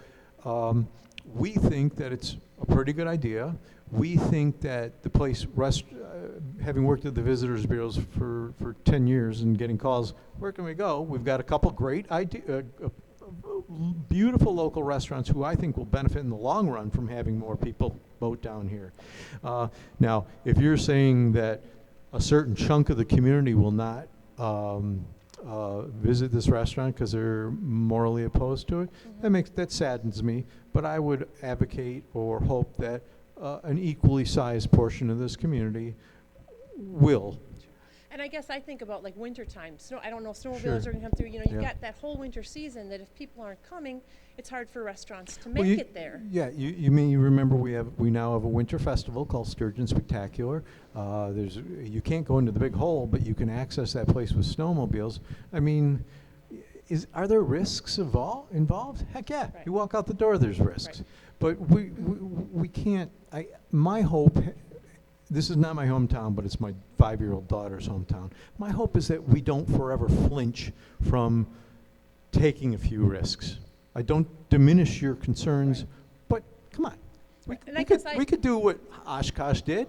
we think that it's a pretty good idea. We think that the place, having worked at the visitors bureaus for 10 years and getting calls, where can we go? We've got a couple great beautiful local restaurants who I think will benefit in the long run from having more people boat down here. Now, if you're saying that a certain chunk of the community will not visit this restaurant because they're morally opposed to it, that saddens me. But I would advocate or hope that an equally sized portion of this community will. And I guess I think about like winter time. I don't know, snowmobiles are gonna come through, you've got that whole winter season that if people aren't coming, it's hard for restaurants to make it there. Yeah, you remember we now have a winter festival called Sturgeon Spectacular. You can't go into the big hole, but you can access that place with snowmobiles. I mean, are there risks involved? Heck yeah, you walk out the door, there's risks. But we can't, my hope, this is not my hometown, but it's my 5-year-old daughter's hometown. My hope is that we don't forever flinch from taking a few risks. I don't diminish your concerns, but come on. We could do what Oshkosh did.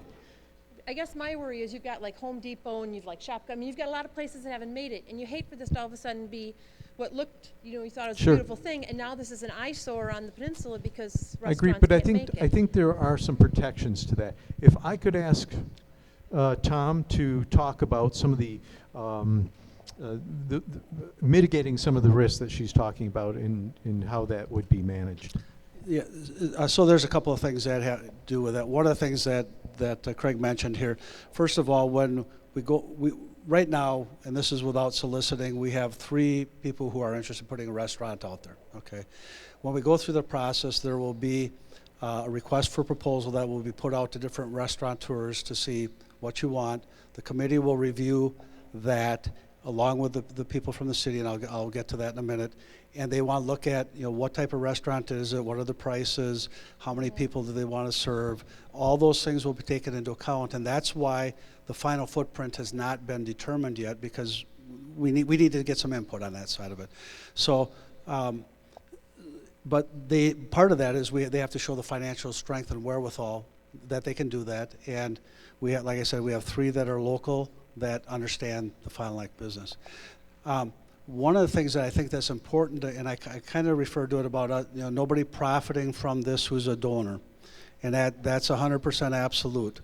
I guess my worry is you've got like Home Depot and you've like Shopko. I mean, you've got a lot of places that haven't made it, and you hate for this to all of a sudden be what looked, you thought it was a beautiful thing, and now this is an eyesore on the peninsula because restaurants I agree, but can't make it. I think there are some protections to that. If I could ask Tom to talk about some of the mitigating some of the risks that she's talking about in how that would be managed. Yeah, so there's a couple of things that have to do with that. One of the things that Craig mentioned here, first of all, when right now, and this is without soliciting, we have 3 people who are interested in putting a restaurant out there, okay? When we go through the process, there will be a request for proposal that will be put out to different restaurateurs to see what you want. The committee will review that along with the people from the city, and I'll get to that in a minute. And they want to look at, what type of restaurant is it, what are the prices, how many people do they want to serve. All those things will be taken into account, and that's why the final footprint has not been determined yet, because we need to get some input on that side of it. So, but part of that is they have to show the financial strength and wherewithal that they can do that. And like I said, we have 3 that are local that understand the Final Act business. One of the things that I think that's important, and I kind of refer to it about nobody profiting from this who's a donor, and that's 100% absolute.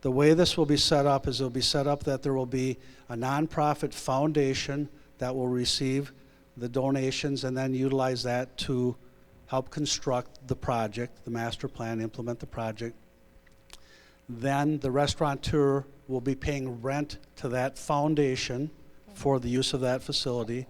The way this will be set up is it'll be set up that there will be a nonprofit foundation that will receive the donations and then utilize that to help construct the project, the master plan, implement the project. Then the restaurateur will be paying rent to that foundation for the use of that facility.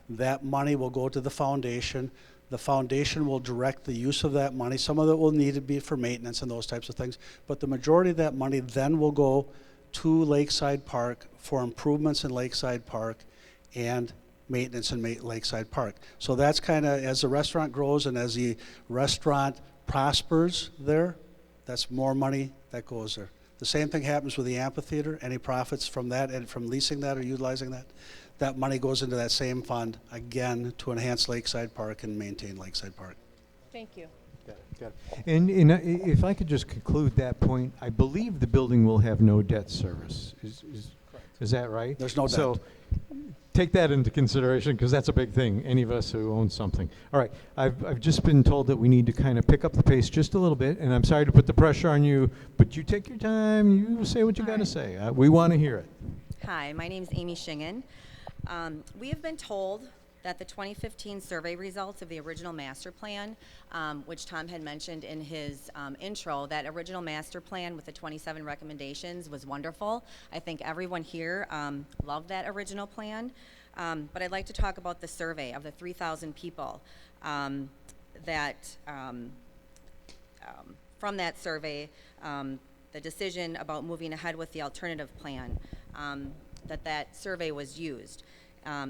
That money will go to the foundation. The foundation will direct the use of that money. Some of it will need to be for maintenance and those types of things, but the majority of that money then will go to Lakeside Park for improvements in Lakeside Park and maintenance in Lakeside Park. So that's kind of, as the restaurant grows and as the restaurant prospers there, that's more money that goes there. The same thing happens with the amphitheater. Any profits from that and from leasing that or utilizing that money goes into that same fund, again, to enhance Lakeside Park and maintain Lakeside Park. Thank you. Got it. And if I could just conclude that point, I believe the building will have no debt service. Is that right? There's no debt. So take that into consideration, because that's a big thing, any of us who own something. All right, I've just been told that we need to kind of pick up the pace just a little bit, and I'm sorry to put the pressure on you, but you take your time, you say what you got to say. We want to hear it. Hi, my name is Amy Shingen. We have been told that the 2015 survey results of the original master plan, which Tom had mentioned in his intro, that original master plan with the 27 recommendations was wonderful. I think everyone here loved that original plan. But I'd like to talk about the survey of the 3,000 people that from that survey, the decision about moving ahead with the alternative plan, that survey was used.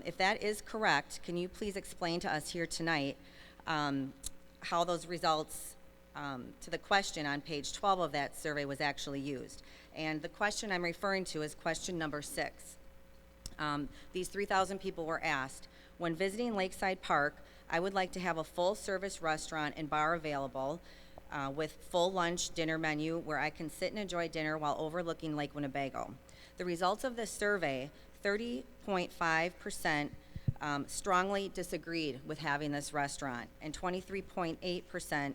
If that is correct, can you please explain to us here tonight how those results to the question on page 12 of that survey was actually used? And the question I'm referring to is question number 6. These 3,000 people were asked, when visiting Lakeside Park, I would like to have a full-service restaurant and bar available with full lunch, dinner menu where I can sit and enjoy dinner while overlooking Lake Winnebago. The results of this survey, 30.5% strongly disagreed with having this restaurant, and 23.8%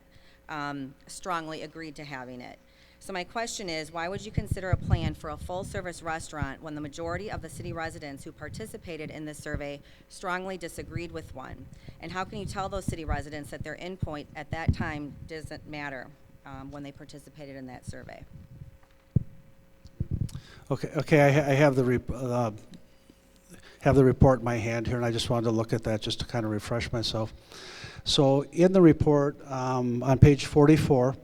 strongly agreed to having it. So my question is, why would you consider a plan for a full-service restaurant when the majority of the city residents who participated in this survey strongly disagreed with one? And how can you tell those city residents that their input at that time doesn't matter when they participated in that survey? Okay. I have the report in my hand here, and I just wanted to look at that just to kind of refresh myself. So in the report, on page 44,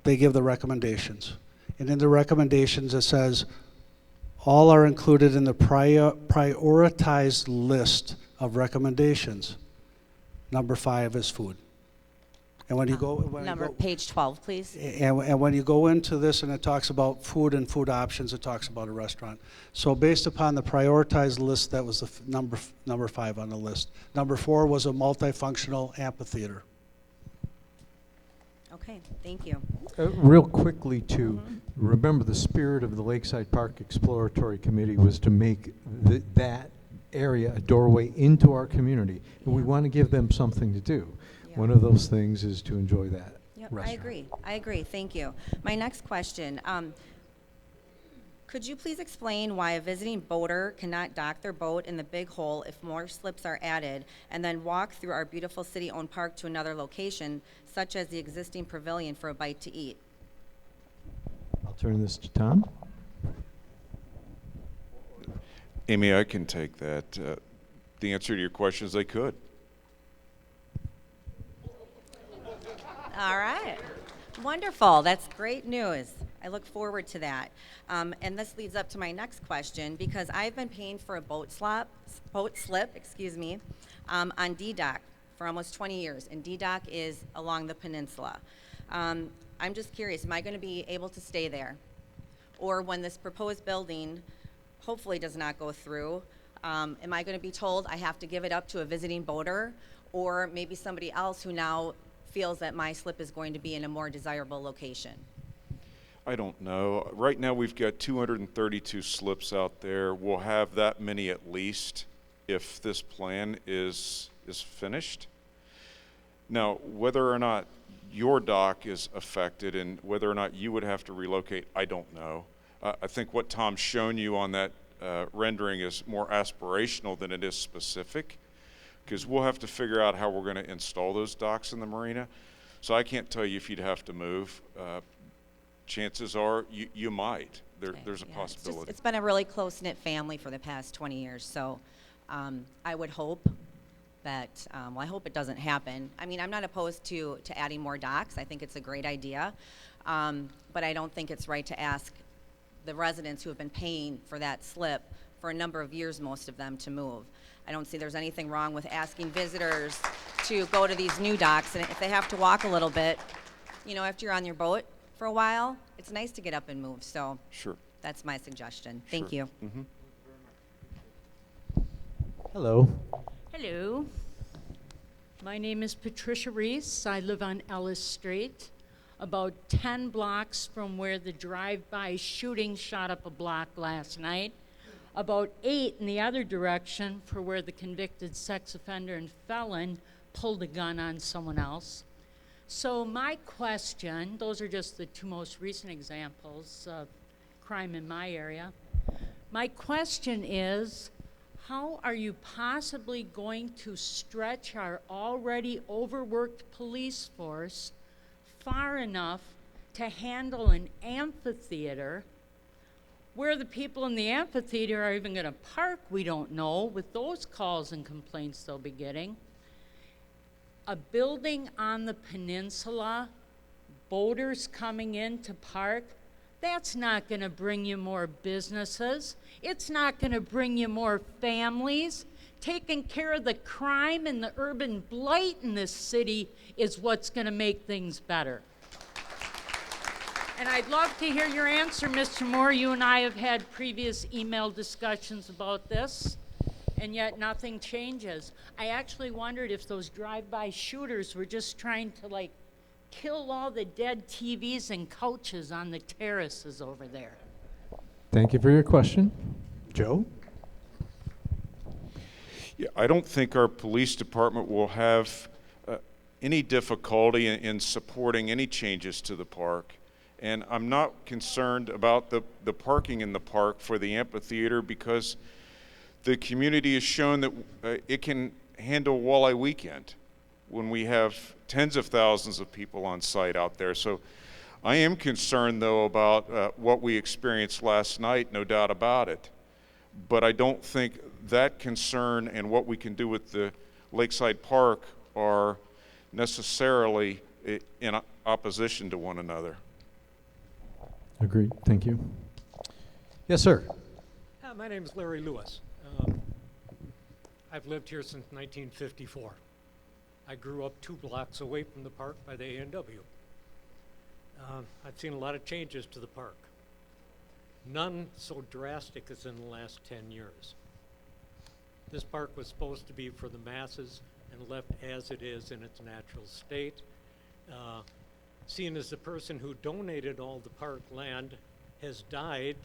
they give the recommendations. And in the recommendations, it says, all are included in the prioritized list of recommendations. Number 5 is food. And when you go... Page 12, please. And when you go into this and it talks about food and food options, it talks about a restaurant. So based upon the prioritized list, that was the number 5 on the list. Number 4 was a multifunctional amphitheater. Okay, thank you. Real quickly, too, remember the spirit of the Lakeside Park Exploratory Committee was to make that area a doorway into our community. And we want to give them something to do. Yeah. One of those things is to enjoy that restaurant. I agree. Thank you. My next question, could you please explain why a visiting boater cannot dock their boat in the big hole if more slips are added and then walk through our beautiful city-owned park to another location, such as the existing pavilion, for a bite to eat? I'll turn this to Tom. Amy, I can take that. The answer to your question is they could. All right. Wonderful. That's great news. I look forward to that. And this leads up to my next question, because I've been paying for a boat slip, on D-Dock for almost 20 years, and D-Dock is along the peninsula. I'm just curious, am I going to be able to stay there? Or when this proposed building hopefully does not go through, am I going to be told I have to give it up to a visiting boater, or maybe somebody else who now feels that my slip is going to be in a more desirable location? I don't know. Right now we've got 232 slips out there. We'll have that many at least if this plan is finished. Now, whether or not your dock is affected and whether or not you would have to relocate, I don't know. I think what Tom's shown you on that rendering is more aspirational than it is specific, because we'll have to figure out how we're going to install those docks in the marina. So I can't tell you if you'd have to move. Chances are you might. There's a possibility. It's been a really close-knit family for the past 20 years, so I would hope that, I hope it doesn't happen. I mean, I'm not opposed to adding more docks. I think it's a great idea, but I don't think it's right to ask the residents who have been paying for that slip for a number of years, most of them, to move. I don't see there's anything wrong with asking visitors to go to these new docks, and if they have to walk a little bit, after you're on your boat for a while, it's nice to get up and move. So Sure. That's my suggestion. Thank you. Mm-hmm. Hello. Hello. My name is Patricia Reese. I live on Ellis Street, about 10 blocks from where the drive-by shooting shot up a block last night, about 8 in the other direction for where the convicted sex offender and felon pulled a gun on someone else. So my question, those are just the 2 most recent examples of crime in my area. My question is, how are you possibly going to stretch our already overworked police force far enough to handle an amphitheater where the people in the amphitheater are even going to park? We don't know, with those calls and complaints they'll be getting. A building on the peninsula, boaters coming in to park, that's not going to bring you more businesses. It's not going to bring you more families. Taking care of the crime and the urban blight in this city is what's going to make things better. And I'd love to hear your answer, Mr. Moore. You and I have had previous email discussions about this, and yet nothing changes. I actually wondered if those drive-by shooters were just trying to, like, kill all the dead TVs and couches on the terraces over there. Thank you for your question. Joe? Yeah, I don't think our police department will have any difficulty in supporting any changes to the park. And I'm not concerned about the parking in the park for the amphitheater, because the community has shown that it can handle Walleye Weekend when we have tens of thousands of people on site out there. So I am concerned, though, about what we experienced last night, no doubt about it. But I don't think that concern and what we can do with the Lakeside Park are necessarily in opposition to one another. Agreed. Thank you. Yes, sir. My name is Larry Lewis. I've lived here since 1954. I grew up 2 blocks away from the park by the A&W. I've seen a lot of changes to the park. None so drastic as in the last 10 years. This park was supposed to be for the masses and left as it is in its natural state. Seeing as the person who donated all the park land has died,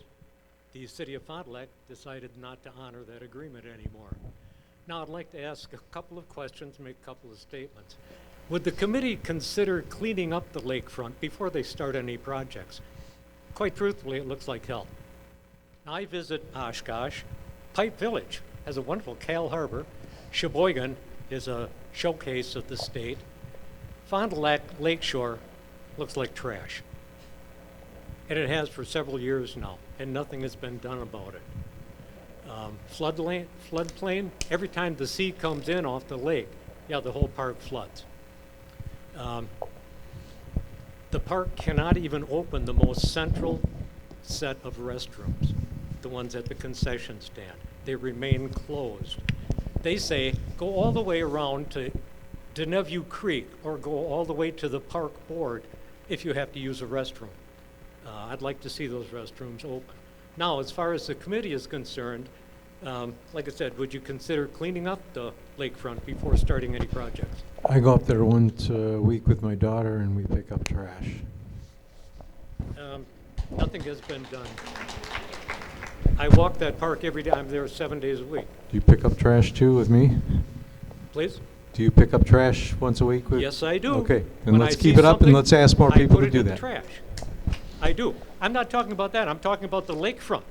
the city of Fond du Lac decided not to honor that agreement anymore. Now I'd like to ask a couple of questions, make a couple of statements. Would the committee consider cleaning up the lakefront before they start any projects? Quite truthfully, it looks like hell. Now, I visit Oshkosh. Pipe Village has a wonderful Cal Harbor. Sheboygan is a showcase of the state. Fond du Lac Lakeshore looks like trash. And it has for several years now, and nothing has been done about it. Floodplain, every time the sea comes in off the lake, the whole park floods. The park cannot even open the most central set of restrooms, the ones at the concession stand. They remain closed. They say, go all the way around to Deneview Creek or go all the way to the park board if you have to use a restroom. I'd like to see those restrooms open. Now, as far as the committee is concerned, like I said, would you consider cleaning up the lakefront before starting any projects? I go up there once a week with my daughter, and we pick up trash. Nothing has been done. I walk that park every day. I'm there 7 days a week. Do you pick up trash too with me? Please? Do you pick up trash once a week? Yes, I do. Okay, then When let's I keep see it up and something, let's ask more people to I put it do in the that. trash. I do. I'm not talking about that. I'm talking about the lakefront.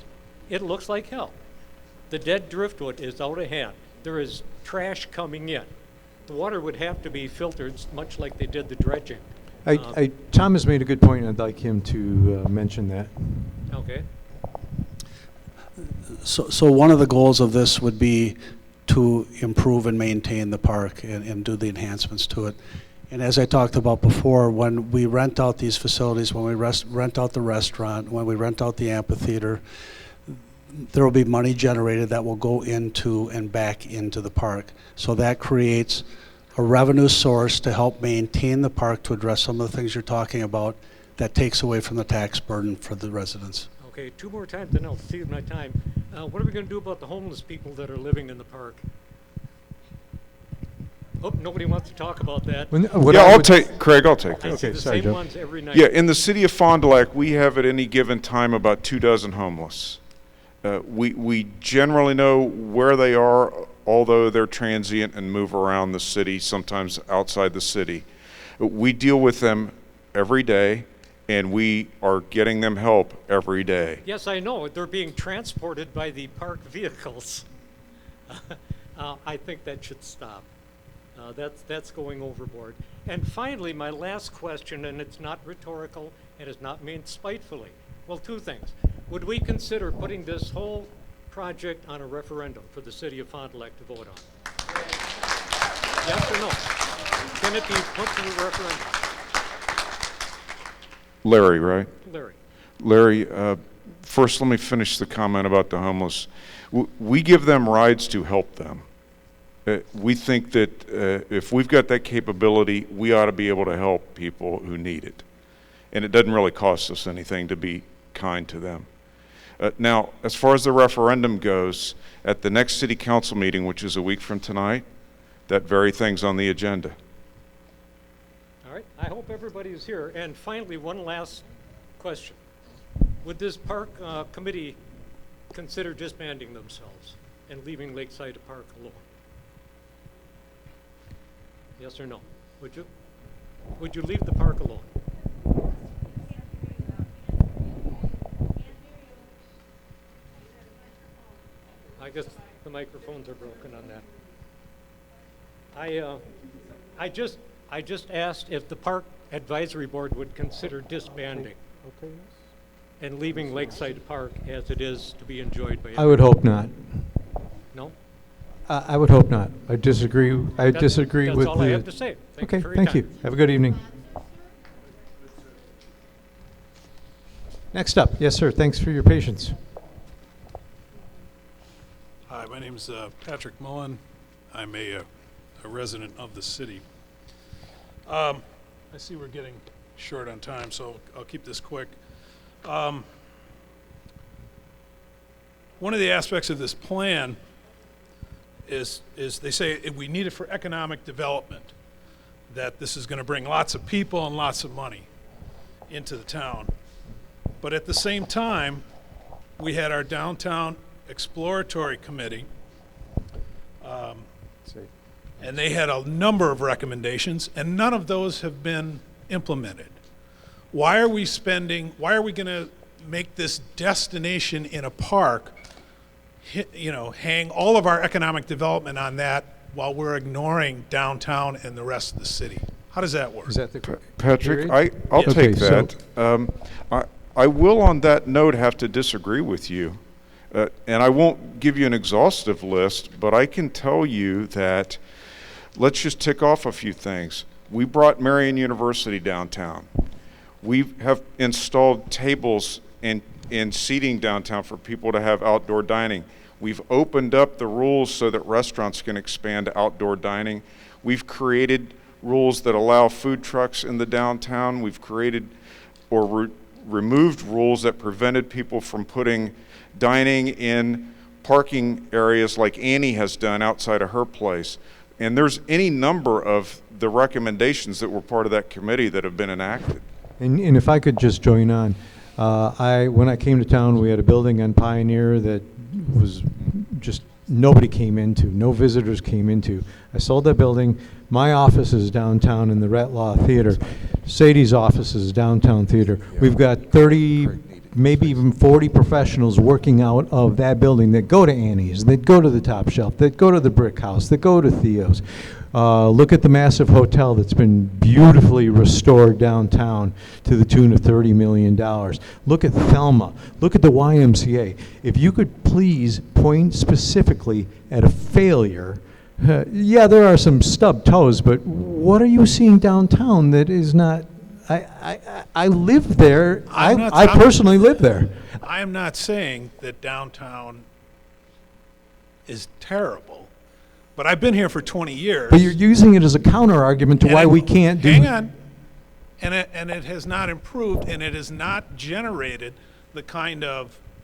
It looks like hell. The dead driftwood is out of hand. There is trash coming in. The water would have to be filtered much like they did the dredging. Tom has made a good point. I'd like him to mention that. Okay. So one of the goals of this would be to improve and maintain the park and do the enhancements to it. And as I talked about before, when we rent out these facilities, when we rent out the restaurant, when we rent out the amphitheater, there will be money generated that will go into and back into the park. So that creates a revenue source to help maintain the park, to address some of the things you're talking about, that takes away from the tax burden for the residents. Okay, 2 more times, then I'll see my time. What are we going to do about the homeless people that are living in the park? Oh, nobody wants to talk about that. Craig, I'll take I that. see Okay, the sorry, same Joe. ones every night. Yeah, in the city of Fond du Lac, we have at any given time about 24 homeless. We generally know where they are, although they're transient and move around the city, sometimes outside the city. We deal with them every day, and we are getting them help every day. Yes, I know. They're being transported by the park vehicles. I think that should stop. That's going overboard. And finally, my last question, and it's not rhetorical, and it's not meant spitefully. Well, two things. Would we consider putting this whole project on a referendum for the city of Fond du Lac to vote on? Yes or no? Can it be put to the referendum? Larry, right? Larry. Larry, first let me finish the comment about the homeless. We give them rides to help them. We think that if we've got that capability, we ought to be able to help people who need it. And it doesn't really cost us anything to be kind to them. Now, as far as the referendum goes, at the next city council meeting, which is a week from tonight, that very thing's on the agenda. All right. I hope everybody is here. And finally, one last question. Would this park committee consider disbanding themselves and leaving Lakeside Park alone? Yes or no? Would you? Would you leave the park alone? I guess the microphones are broken on that. I just asked if the park advisory board would consider disbanding and leaving Lakeside Park as it is to be enjoyed by I would hope not. No? I would hope not. I disagree. I disagree with That's all I have to say. Thank you Okay, for your thank time. you. Have a good evening. Next up, yes, sir. Thanks for your patience. Hi, my name is Patrick Mullen. I'm a resident of the city. I see we're getting short on time, so I'll keep this quick. One of the aspects of this plan is they say we need it for economic development, that this is going to bring lots of people and lots of money into the town. But at the same time, we had our downtown exploratory committee, and they had a number of recommendations, and none of those have been implemented. Why are we going to make this destination in a park, hang all of our economic development on that while we're ignoring downtown and the rest of the city? How does that work? Is that the Patrick, period? I'll Okay, take so- that. I will on that note have to disagree with you. And I won't give you an exhaustive list, but I can tell you that, let's just tick off a few things. We brought Marion University downtown. We have installed tables and seating downtown for people to have outdoor dining. We've opened up the rules so that restaurants can expand outdoor dining. We've created rules that allow food trucks in the downtown. We've created or removed rules that prevented people from putting dining in parking areas like Annie has done outside of her place. And there's any number of the recommendations that were part of that committee that have been enacted. And if I could just join on, when I came to town, we had a building on Pioneer that was just nobody came into, no visitors came into. I sold that building. My office is downtown in the Retlaw Theater. Sadie's office is downtown theater. We've got 30, maybe even 40 professionals working out of that building that go to Annie's, that go to the Top Shelf, that go to the Brick House, that go to Theo's. Look at the massive hotel that's been beautifully restored downtown to the tune of $30 million. Look at Thelma. Look at the YMCA. If you could please point specifically at a failure. Yeah, there are some stubbed toes, but what are you seeing downtown that is not? I live there. I personally live there. I am not saying that downtown is terrible, but I've been here for 20 years. But you're using it as a counter argument to why we can't do. Hang on. And it has not improved, and it has not generated the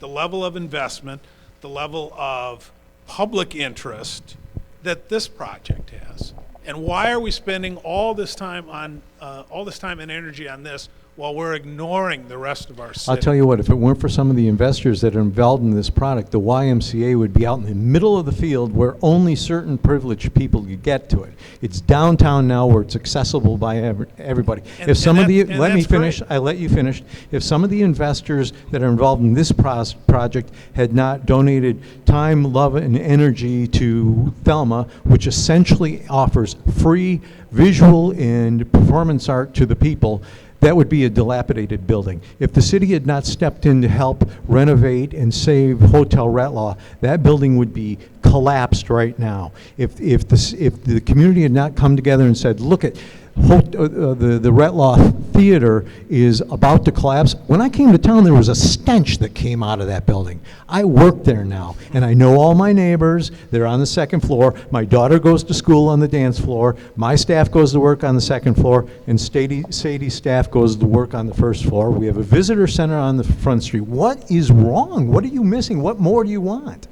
level of investment, the level of public interest that this project has. And why are we spending all this time and energy on this while we're ignoring the rest of our city. I'll tell you what, if it weren't for some of the investors that are involved in this product, the YMCA would be out in the middle of the field where only certain privileged people could get to it. It's downtown now where it's accessible by everybody. And- If some and of the, that- and let me that's great. finish, I let you finish. If some of the investors that are involved in this project had not donated time, love, and energy to Thelma, which essentially offers free visual and performance art to the people, that would be a dilapidated building. If the city had not stepped in to help renovate and save Hotel Retlaw, that building would be collapsed right now. If the community had not come together and said, look at, the Retlaw Theater is about to collapse. When I came to town, there was a stench that came out of that building. I work there now, and I know all my neighbors. They're on the second floor. My daughter goes to school on the dance floor. My staff goes to work on the second floor, and Sadie's staff goes to work on the first floor. We have a visitor center on the front street. What is wrong? What are you missing? What more do you want?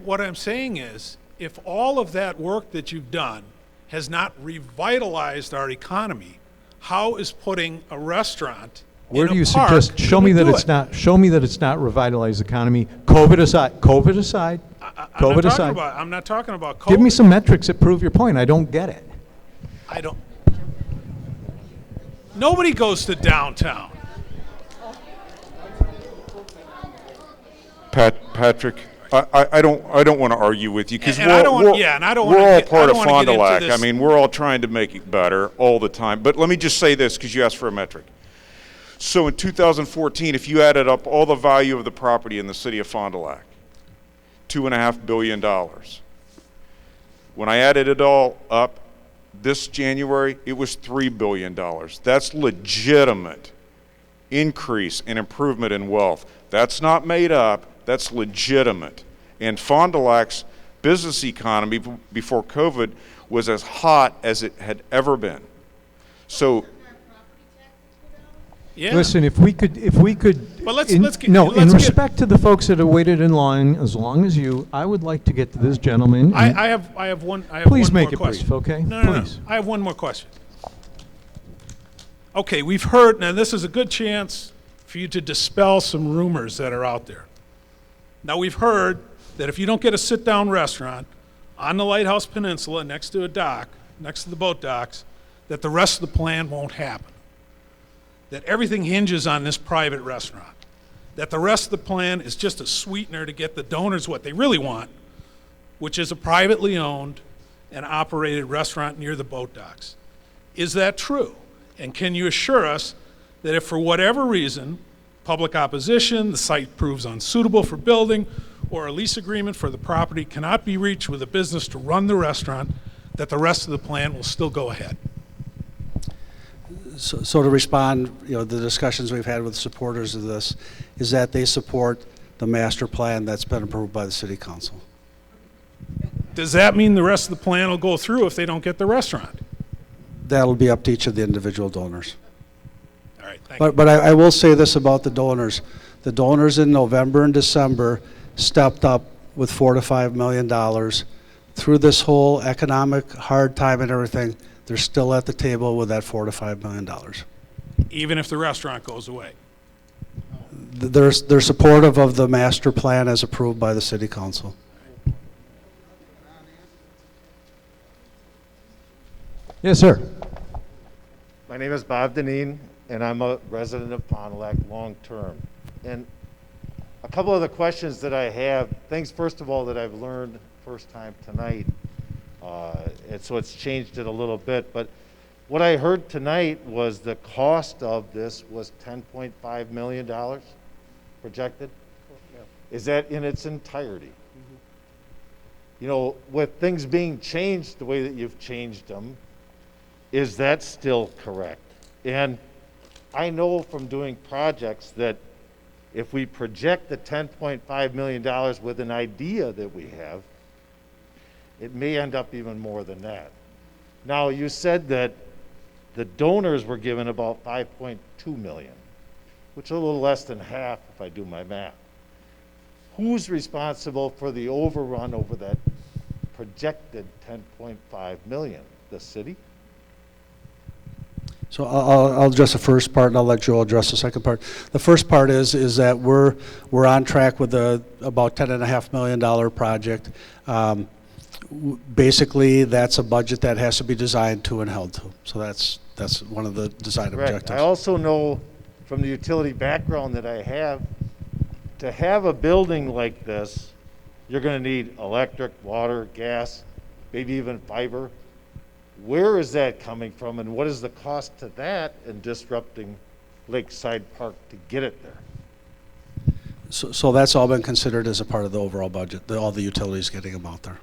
What I'm saying is, if all of that work that you've done has not revitalized our economy, how is putting a restaurant Where in do a you park suggest? Show me gonna that do it's it? not. Show me that it's not revitalized economy. COVID aside. COVID aside. COVID aside. I'm not talking about COVID. Give me some metrics that prove your point. I don't get it. I don't. Nobody goes to downtown. Patrick, I don't want to argue with you because And I don't want- yeah, and I don't wanna we're all get- I part don't of wanna Fond get du into Lac. I this. mean, we're all trying to make it better all the time. But let me just say this because you asked for a metric. So in 2014, if you added up all the value of the property in the city of Fond du Lac, $2.5 billion. When I added it all up this January, it was $3 billion. That's legitimate increase and improvement in wealth. That's not made up. That's legitimate. And Fond du Lac's business economy before COVID was as hot as it had ever been. So Yeah. Listen, if we could, But let's get- no, let's in get- respect to the folks that have waited in line as long as you, I would like to get to this gentleman. and- I have one. Please one make more it question. brief, okay? No. Please. I have one more question. Okay, we've heard, now this is a good chance for you to dispel some rumors that are out there. Now we've heard that if you don't get a sit-down restaurant on the Lighthouse Peninsula next to a dock, next to the boat docks, that the rest of the plan won't happen. That everything hinges on this private restaurant. That the rest of the plan is just a sweetener to get the donors what they really want, which is a privately owned and operated restaurant near the boat docks. Is that true? And can you assure us that if for whatever reason, public opposition, the site proves unsuitable for building, or a lease agreement for the property cannot be reached with a business to run the restaurant, that the rest of the plan will still go ahead? So to respond, the discussions we've had with supporters of this is that they support the master plan that's been approved by the city council. Does that mean the rest of the plan will go through if they don't get the restaurant? That'll be up to each of the individual donors. All right, thank you. But I will say this about the donors. The donors in November and December stepped up with $4 to $5 million. Through this whole economic hard time and everything, they're still at the table with that $4 to $5 million. Even if the restaurant goes away? They're supportive of the master plan as approved by the city council. Yes, sir. My name is Bob Deneen, and I'm a resident of Fond du Lac long-term. And a couple of the questions that I have, things first of all that I've learned first time tonight, and so it's changed it a little bit, but what I heard tonight was the cost of this was $10.5 million projected. Is that in its entirety? With things being changed the way that you've changed them, is that still correct? And I know from doing projects that if we project the $10.5 million with an idea that we have, it may end up even more than that. Now, you said that the donors were given about $5.2 million, which is a little less than half if I do my math. Who's responsible for the overrun over that projected $10.5 million? The city? So I'll address the first part, and I'll let Joe address the second part. The first part is that we're on track with the about $10.5 million project. Basically, that's a budget that has to be designed to and held to. So that's one of the design Correct. objectives. I also know from the utility background that I have, to have a building like this, you're going to need electric, water, gas, maybe even fiber. Where is that coming from, and what is the cost to that in disrupting Lakeside Park to get it there? So that's all been considered as a part of the overall budget, all the utilities getting them out there.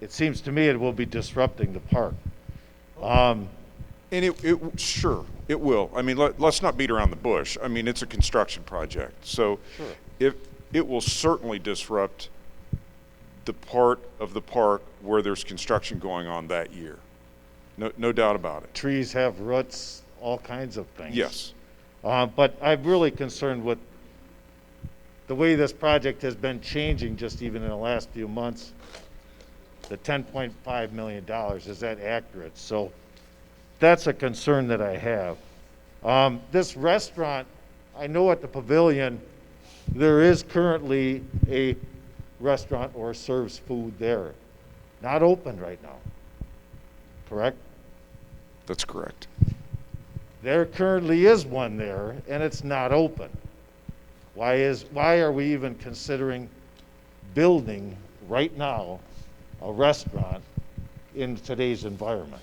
It seems to me it will be disrupting the park. And sure, it will. I mean, let's not beat around the bush. I mean, it's a construction project. So Sure. it will certainly disrupt the part of the park where there's construction going on that year. No doubt about it. Trees have roots, all kinds of things. Yes. But I'm really concerned with the way this project has been changing just even in the last few months. The $10.5 million, is that accurate? So that's a concern that I have. This restaurant, I know at the Pavilion, there is currently a restaurant or serves food there. Not open right now, correct? That's correct. There currently is one there, and it's not open. Why are we even considering building right now a restaurant in today's environment?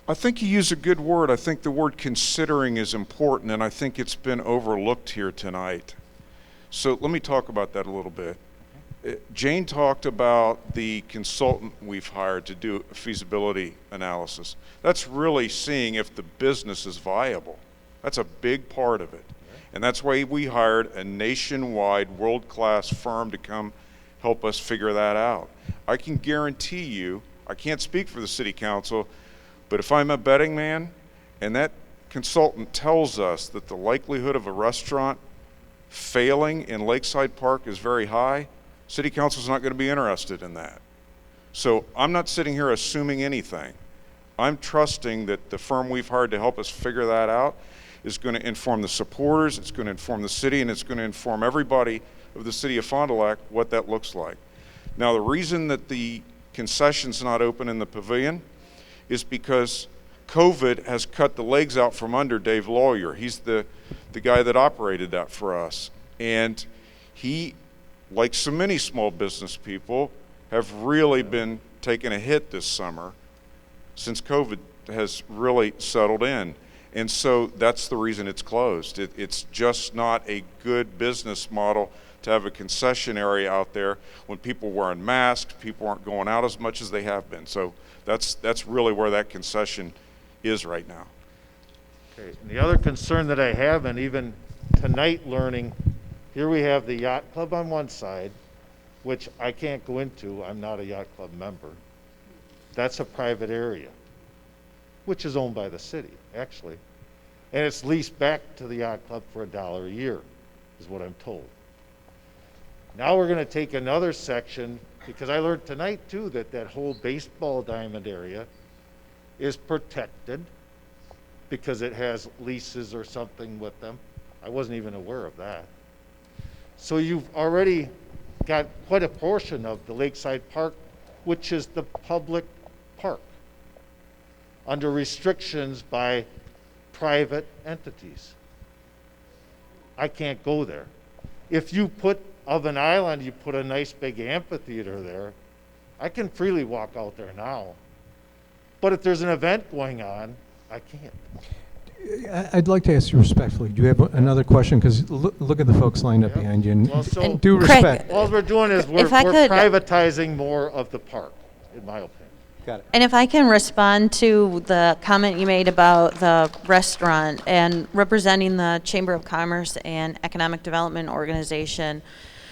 I think you use a good word. I think the word considering is important, and I think it's been overlooked here tonight. So let me talk about that a little bit. Jane talked about the consultant we've hired to do a feasibility analysis. That's really seeing if the business is viable. That's a big part of it. And that's why we hired a nationwide world-class firm to come help us figure that out. I can guarantee you, I can't speak for the city council, but if I'm a betting man and that consultant tells us that the likelihood of a restaurant failing in Lakeside Park is very high, city council's not going to be interested in that. So I'm not sitting here assuming anything. I'm trusting that the firm we've hired to help us figure that out is going to inform the supporters, it's going to inform the city, and it's going to inform everybody of the city of Fond du Lac what that looks like. Now, the reason that the concession's not open in the Pavilion is because COVID has cut the legs out from under Dave Lawyer. He's the guy that operated that for us. And he, like so many small business people, have really been taking a hit this summer since COVID has really settled in. And so that's the reason it's closed. It's just not a good business model to have a concession area out there when people are wearing masks, people aren't going out as much as they have been. So that's really where that concession is right now. Okay. And the other concern that I have, and even tonight learning, here we have the Yacht Club on one side, which I can't go into. I'm not a Yacht Club member. That's a private area, which is owned by the city, actually. And it's leased back to the Yacht Club for $1 a year, is what I'm told. Now we're going to take another section, because I learned tonight, too, that that whole baseball diamond area is protected because it has leases or something with them. I wasn't even aware of that. So you've already got quite a portion of the Lakeside Park, which is the public park, under restrictions by private entities. I can't go there. If you put, of an island, you put a nice big amphitheater there, I can freely walk out there now. But if there's an event going on, I can't. I'd like to ask you respectfully, do you have another question? Because look at the folks lined up behind you. And Well, so due Craig, respect. all we're doing is we're privatizing more of the park, in my opinion. Got it. And if I can respond to the comment you made about the restaurant and representing the Chamber of Commerce and Economic Development Organization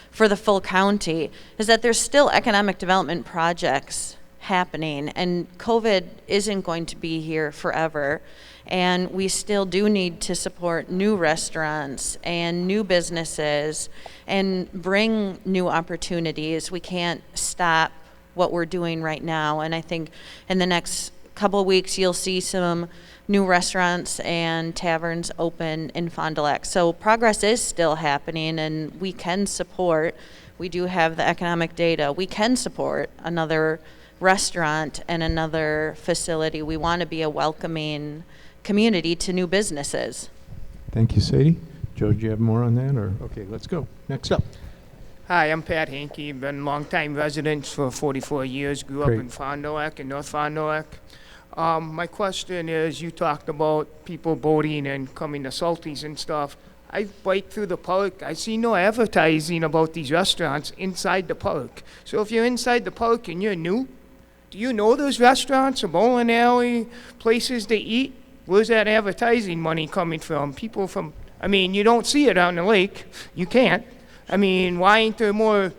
for the full county, is that there's still economic development projects happening, and COVID isn't going to be here forever. And we still do need to support new restaurants and new businesses and bring new opportunities. We can't stop what we're doing right now. And I think in the next couple of weeks, you'll see some new restaurants and taverns open in Fond du Lac. So progress is still happening, and we can support, we do have the economic data, we can support another restaurant and another facility. We want to be a welcoming community to new businesses. Thank you, Sadie. Joe, do you have more on that, or? Okay, let's go. Next up. Hi, I'm Pat Hankey. Been a longtime resident for 44 years. Grew up Great. in Fond du Lac, in North Fond du Lac. My question is, you talked about people boating and coming to Salties and stuff. I bike through the park. I see no advertising about these restaurants inside the park. So if you're inside the park and you're new, do you know there's restaurants, a bowling alley, places to eat? Where's that advertising money coming from? People from, I mean, you don't see it on the lake. You can't. I mean, why ain't there more,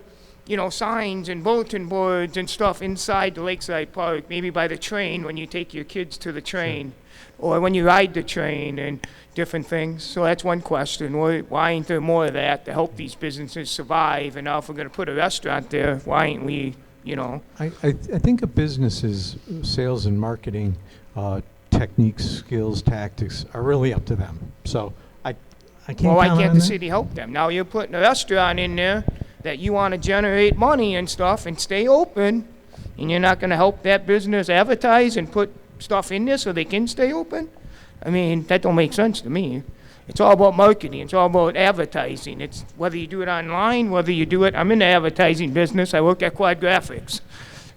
signs and bulletin boards and stuff inside the Lakeside Park, maybe by the train when you take your kids to the train, or when you ride the train and different things? So that's one question. Why ain't there more of that to help these businesses survive? And now if we're going to put a restaurant there, why ain't we, I think a business's sales and marketing techniques, skills, tactics are really up to them. So I can't Well, why comment can't on the that. city help them? Now you're putting a restaurant in there that you want to generate money and stuff and stay open, and you're not going to help that business advertise and put stuff in there so they can stay open? I mean, that don't make sense to me. It's all about marketing. It's all about advertising. It's whether you do it online, whether you do it. I'm in the advertising business. I work at Quad Graphics.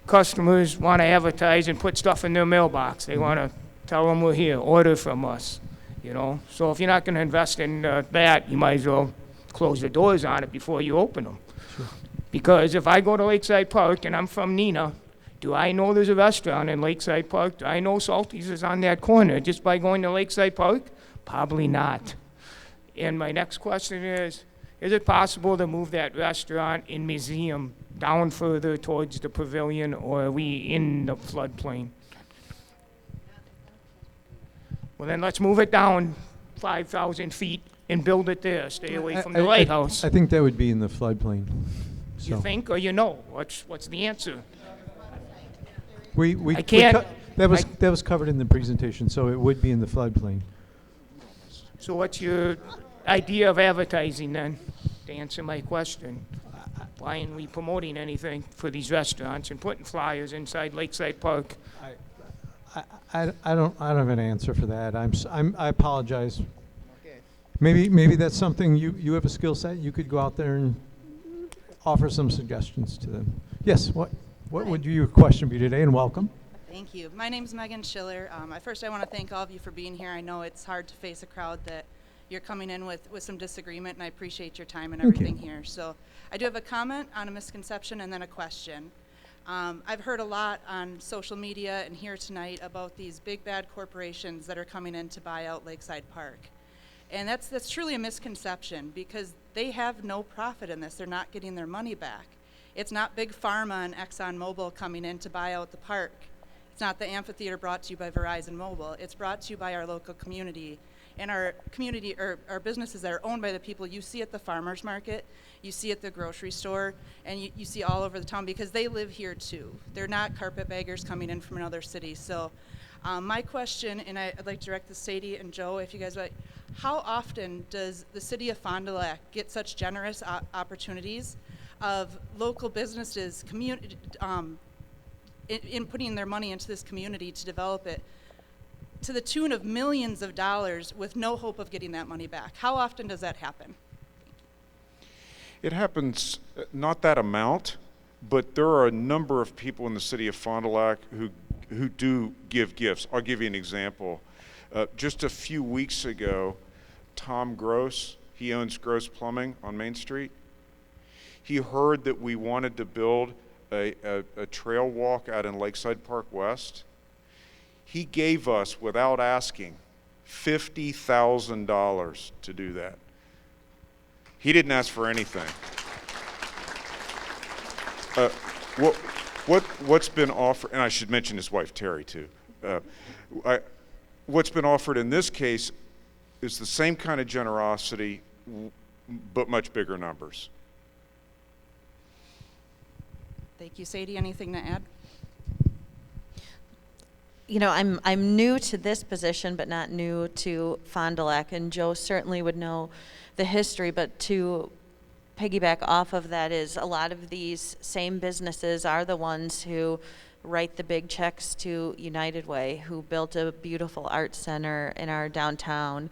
Customers want to advertise and put stuff in their mailbox. They want to tell them we're here, order from us. So if you're not going to invest in that, you might as well close the doors on it before you open them. Sure. Because if I go to Lakeside Park and I'm from Neenah, do I know there's a restaurant in Lakeside Park? Do I know Salties is on that corner just by going to Lakeside Park? Probably not. And my next question is it possible to move that restaurant and museum down further towards the Pavilion, or are we in the floodplain? Well, then let's move it down 5,000 feet and build it there. Stay away from the lighthouse. I think that would be in the floodplain. You So think or you know? What's the answer? we I can't- that was covered in the presentation, so it would be in the floodplain. So what's your idea of advertising then, to answer my question? Why aren't we promoting anything for these restaurants and putting flyers inside Lakeside Park? I don't have an answer for that. I apologize. Maybe that's something you have a skill set. You could go out there and offer some suggestions to them. Yes. What would your question be today? And welcome. Thank you. My name's Megan Schiller. First, I want to thank all of you for being here. I know it's hard to face a crowd that you're coming in with some disagreement, and I appreciate your time and Thank you. everything here. So I do have a comment on a misconception and then a question. I've heard a lot on social media and here tonight about these big bad corporations that are coming in to buy out Lakeside Park. And that's truly a misconception, because they have no profit in this. They're not getting their money back. It's not Big Pharma and ExxonMobil coming in to buy out the park. It's not the amphitheater brought to you by Verizon Mobile. It's brought to you by our local community and our community, or our businesses that are owned by the people you see at the farmer's market, you see at the grocery store, and you see all over the town, because they live here too. They're not carpetbaggers coming in from another city. So my question, and I'd like to direct this to Sadie and Joe, if you guys would, how often does the city of Fond du Lac get such generous opportunities of local businesses in putting their money into this community to develop it to the tune of millions of dollars with no hope of getting that money back? How often does that happen? It happens, not that amount, but there are a number of people in the city of Fond du Lac who do give gifts. I'll give you an example. Just a few weeks ago, Tom Gross, he owns Gross Plumbing on Main Street. He heard that we wanted to build a trail walk out in Lakeside Park West. He gave us, without asking, $50,000 to do that. He didn't ask for anything. What's been offered, and I should mention his wife Terry too. What's been offered in this case is the same kind of generosity, but much bigger numbers. Thank you, Sadie. Anything to add? I'm new to this position, but not new to Fond du Lac, and Joe certainly would know the history, but to piggyback off of that is a lot of these same businesses are the ones who write the big checks to United Way, who built a beautiful art center in our downtown,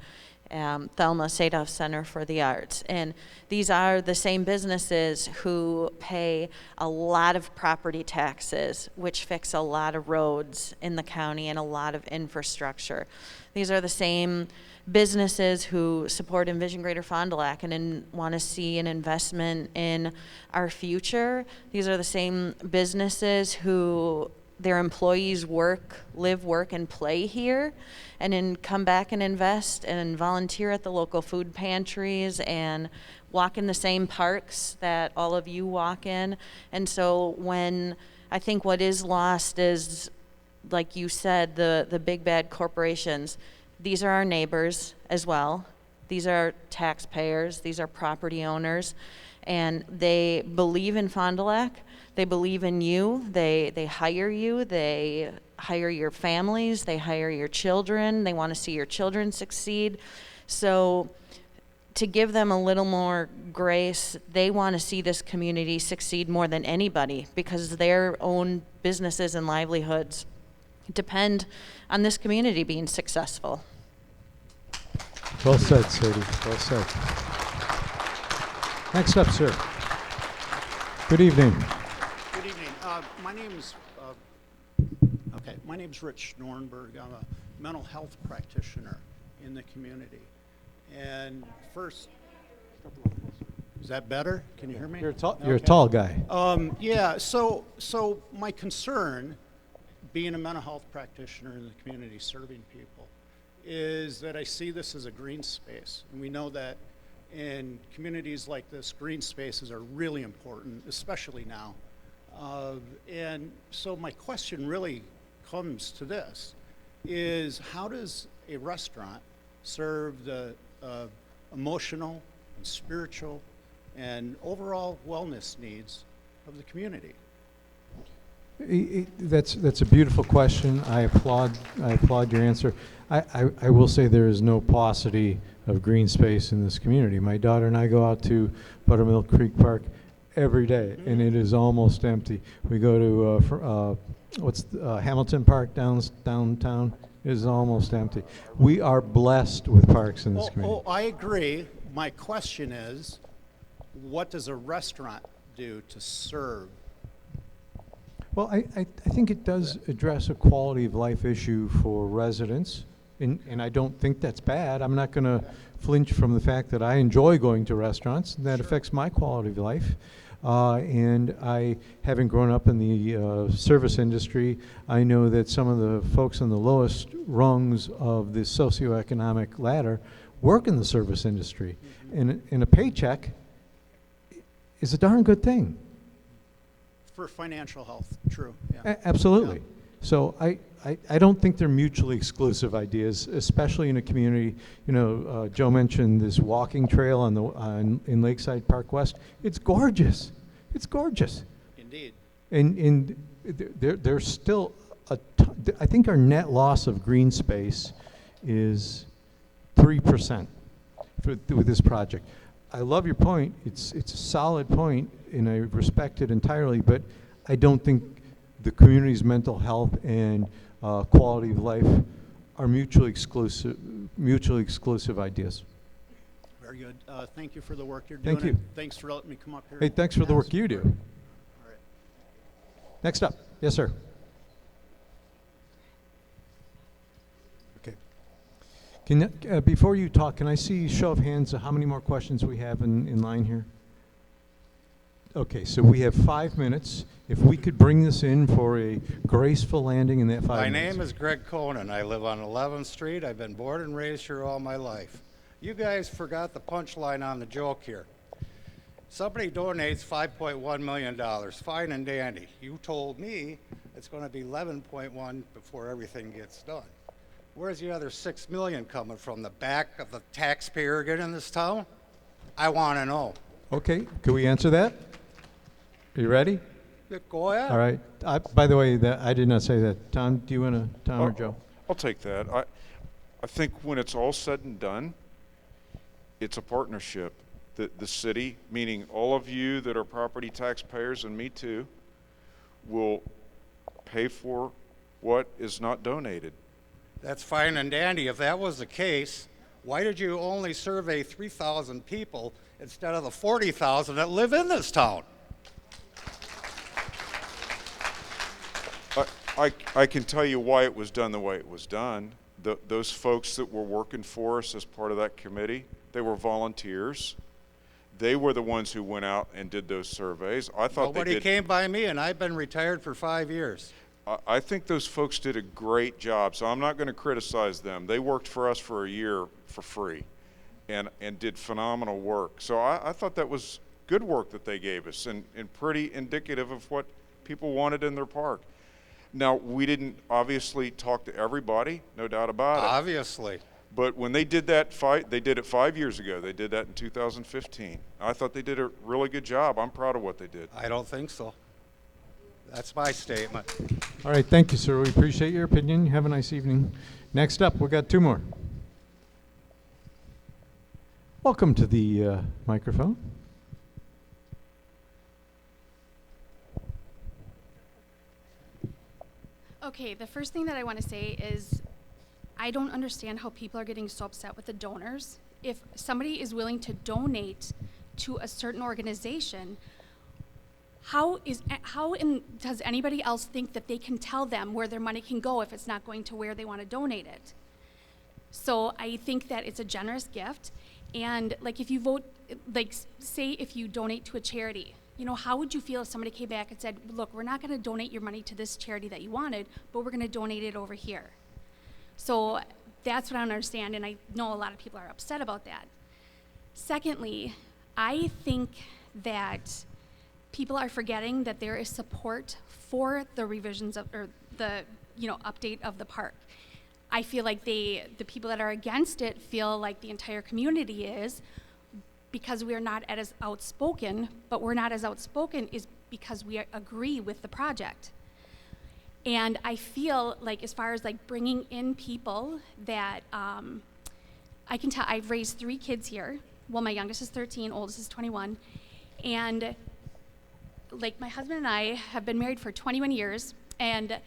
Thelma Sadoff Center for the Arts. And these are the same businesses who pay a lot of property taxes, which fix a lot of roads in the county and a lot of infrastructure. These are the same businesses who support Envision Greater Fond du Lac and want to see an investment in our future. These are the same businesses who their employees live, work, and play here, and then come back and invest and volunteer at the local food pantries and walk in the same parks that all of you walk in. And so when I think what is lost is, like you said, the big bad corporations. These are our neighbors as well. These are taxpayers. These are property owners. And they believe in Fond du Lac. They believe in you. They hire you. They hire your families. They hire your children. They want to see your children succeed. So to give them a little more grace, they want to see this community succeed more than anybody, because their own businesses and livelihoods depend on this community being successful. Well said, Sadie. Well said. Next up, sir. Good evening. Good evening. My name's Rich Norenberg. I'm a mental health practitioner in the community. And first, is that better? Can you hear me? You're a tall guy. Yeah. So my concern, being a mental health practitioner in the community, serving people, is that I see this as a green space. And we know that in communities like this, green spaces are really important, especially now. And so my question really comes to this, is how does a restaurant serve the emotional and spiritual and overall wellness needs of the community? That's a beautiful question. I applaud your answer. I will say there is no paucity of green space in this community. My daughter and I go out to Buttermilk Creek Park every day, and it is almost empty. We go to Hamilton Park downtown. It is almost empty. We are blessed with parks in this community. I agree. My question is, what does a restaurant do to serve? Well, I think it does address a quality of life issue for residents, and I don't think that's bad. I'm not going to flinch from the fact that I enjoy going to restaurants. That affects my quality of life. And having grown up in the service industry, I know that some of the folks on the lowest rungs of the socioeconomic ladder work in the service industry. And a paycheck is a darn good thing. For financial health, true. Yeah. Absolutely. Yeah. So I don't think they're mutually exclusive ideas, especially in a community. Joe mentioned this walking trail in Lakeside Park West. It's gorgeous. It's gorgeous. Indeed. And there's still I think our net loss of green space is 3% with this project. I love your point. It's a solid point, and I respect it entirely, but I don't think the community's mental health and quality of life are mutually exclusive ideas. Very good. Thank you for the work you're doing. Thank you. Thanks for letting me come up here. Hey, thanks for the work you do. All right. Next up. Yes, sir. Okay. Before you talk, can I see a show of hands of how many more questions we have in line here? Okay, so we have 5 minutes. If we could bring this in for a graceful landing in that 5 minutes. My name is Greg Conan. I live on 11th Street. I've been born and raised here all my life. You guys forgot the punchline on the joke here. Somebody donates $5.1 million. Fine and dandy. You told me it's going to be 11.1 before everything gets done. Where's the other $6 million coming from? The back of the taxpayer again in this town? I want to know. Okay, can we answer that? Are you ready? Go ahead. All right. By the way, I did not say that. Tom, do you want to, Tom or Joe? I'll take that. I think when it's all said and done, it's a partnership. The city, meaning all of you that are property taxpayers and me too, will pay for what is not donated. That's fine and dandy. If that was the case, why did you only survey 3,000 people instead of the 40,000 that live in this town? I can tell you why it was done the way it was done. Those folks that were working for us as part of that committee, they were volunteers. They were the ones who went out and did those surveys. I thought Nobody came by me, and I've been retired for 5 years. I think those folks did a great job, so I'm not going to criticize them. They worked for us for a year for free and did phenomenal work. So I thought that was good work that they gave us and pretty indicative of what people wanted in their park. Now, we didn't obviously talk to everybody, no doubt about it. Obviously. But when they did that they did it 5 years ago. They did that in 2015. I thought they did a really good job. I'm proud of what they did. I don't think so. That's my statement. All right, thank you, sir. We appreciate your opinion. Have a nice evening. Next up, we've got two more. Welcome to the microphone. Okay, the first thing that I want to say is I don't understand how people are getting so upset with the donors. If somebody is willing to donate to a certain organization, does anybody else think that they can tell them where their money can go if it's not going to where they want to donate it? So I think that it's a generous gift, and like if you vote, like say if you donate to a charity, you know, how would you feel if somebody came back and said, look, we're not going to donate your money to this charity that you wanted, but we're going to donate it over here? So that's what I don't understand, and I know a lot of people are upset about that. Secondly, I think that people are forgetting that there is support for the revisions of, or the, update of the park. I feel like the people that are against it feel like the entire community is, because we are not as outspoken, but we're not as outspoken is because we agree with the project. And I feel like as far as like bringing in people that, I can tell I've raised 3 kids here. Well, my youngest is 13, oldest is 21. And like my husband and I have been married for 21 years, and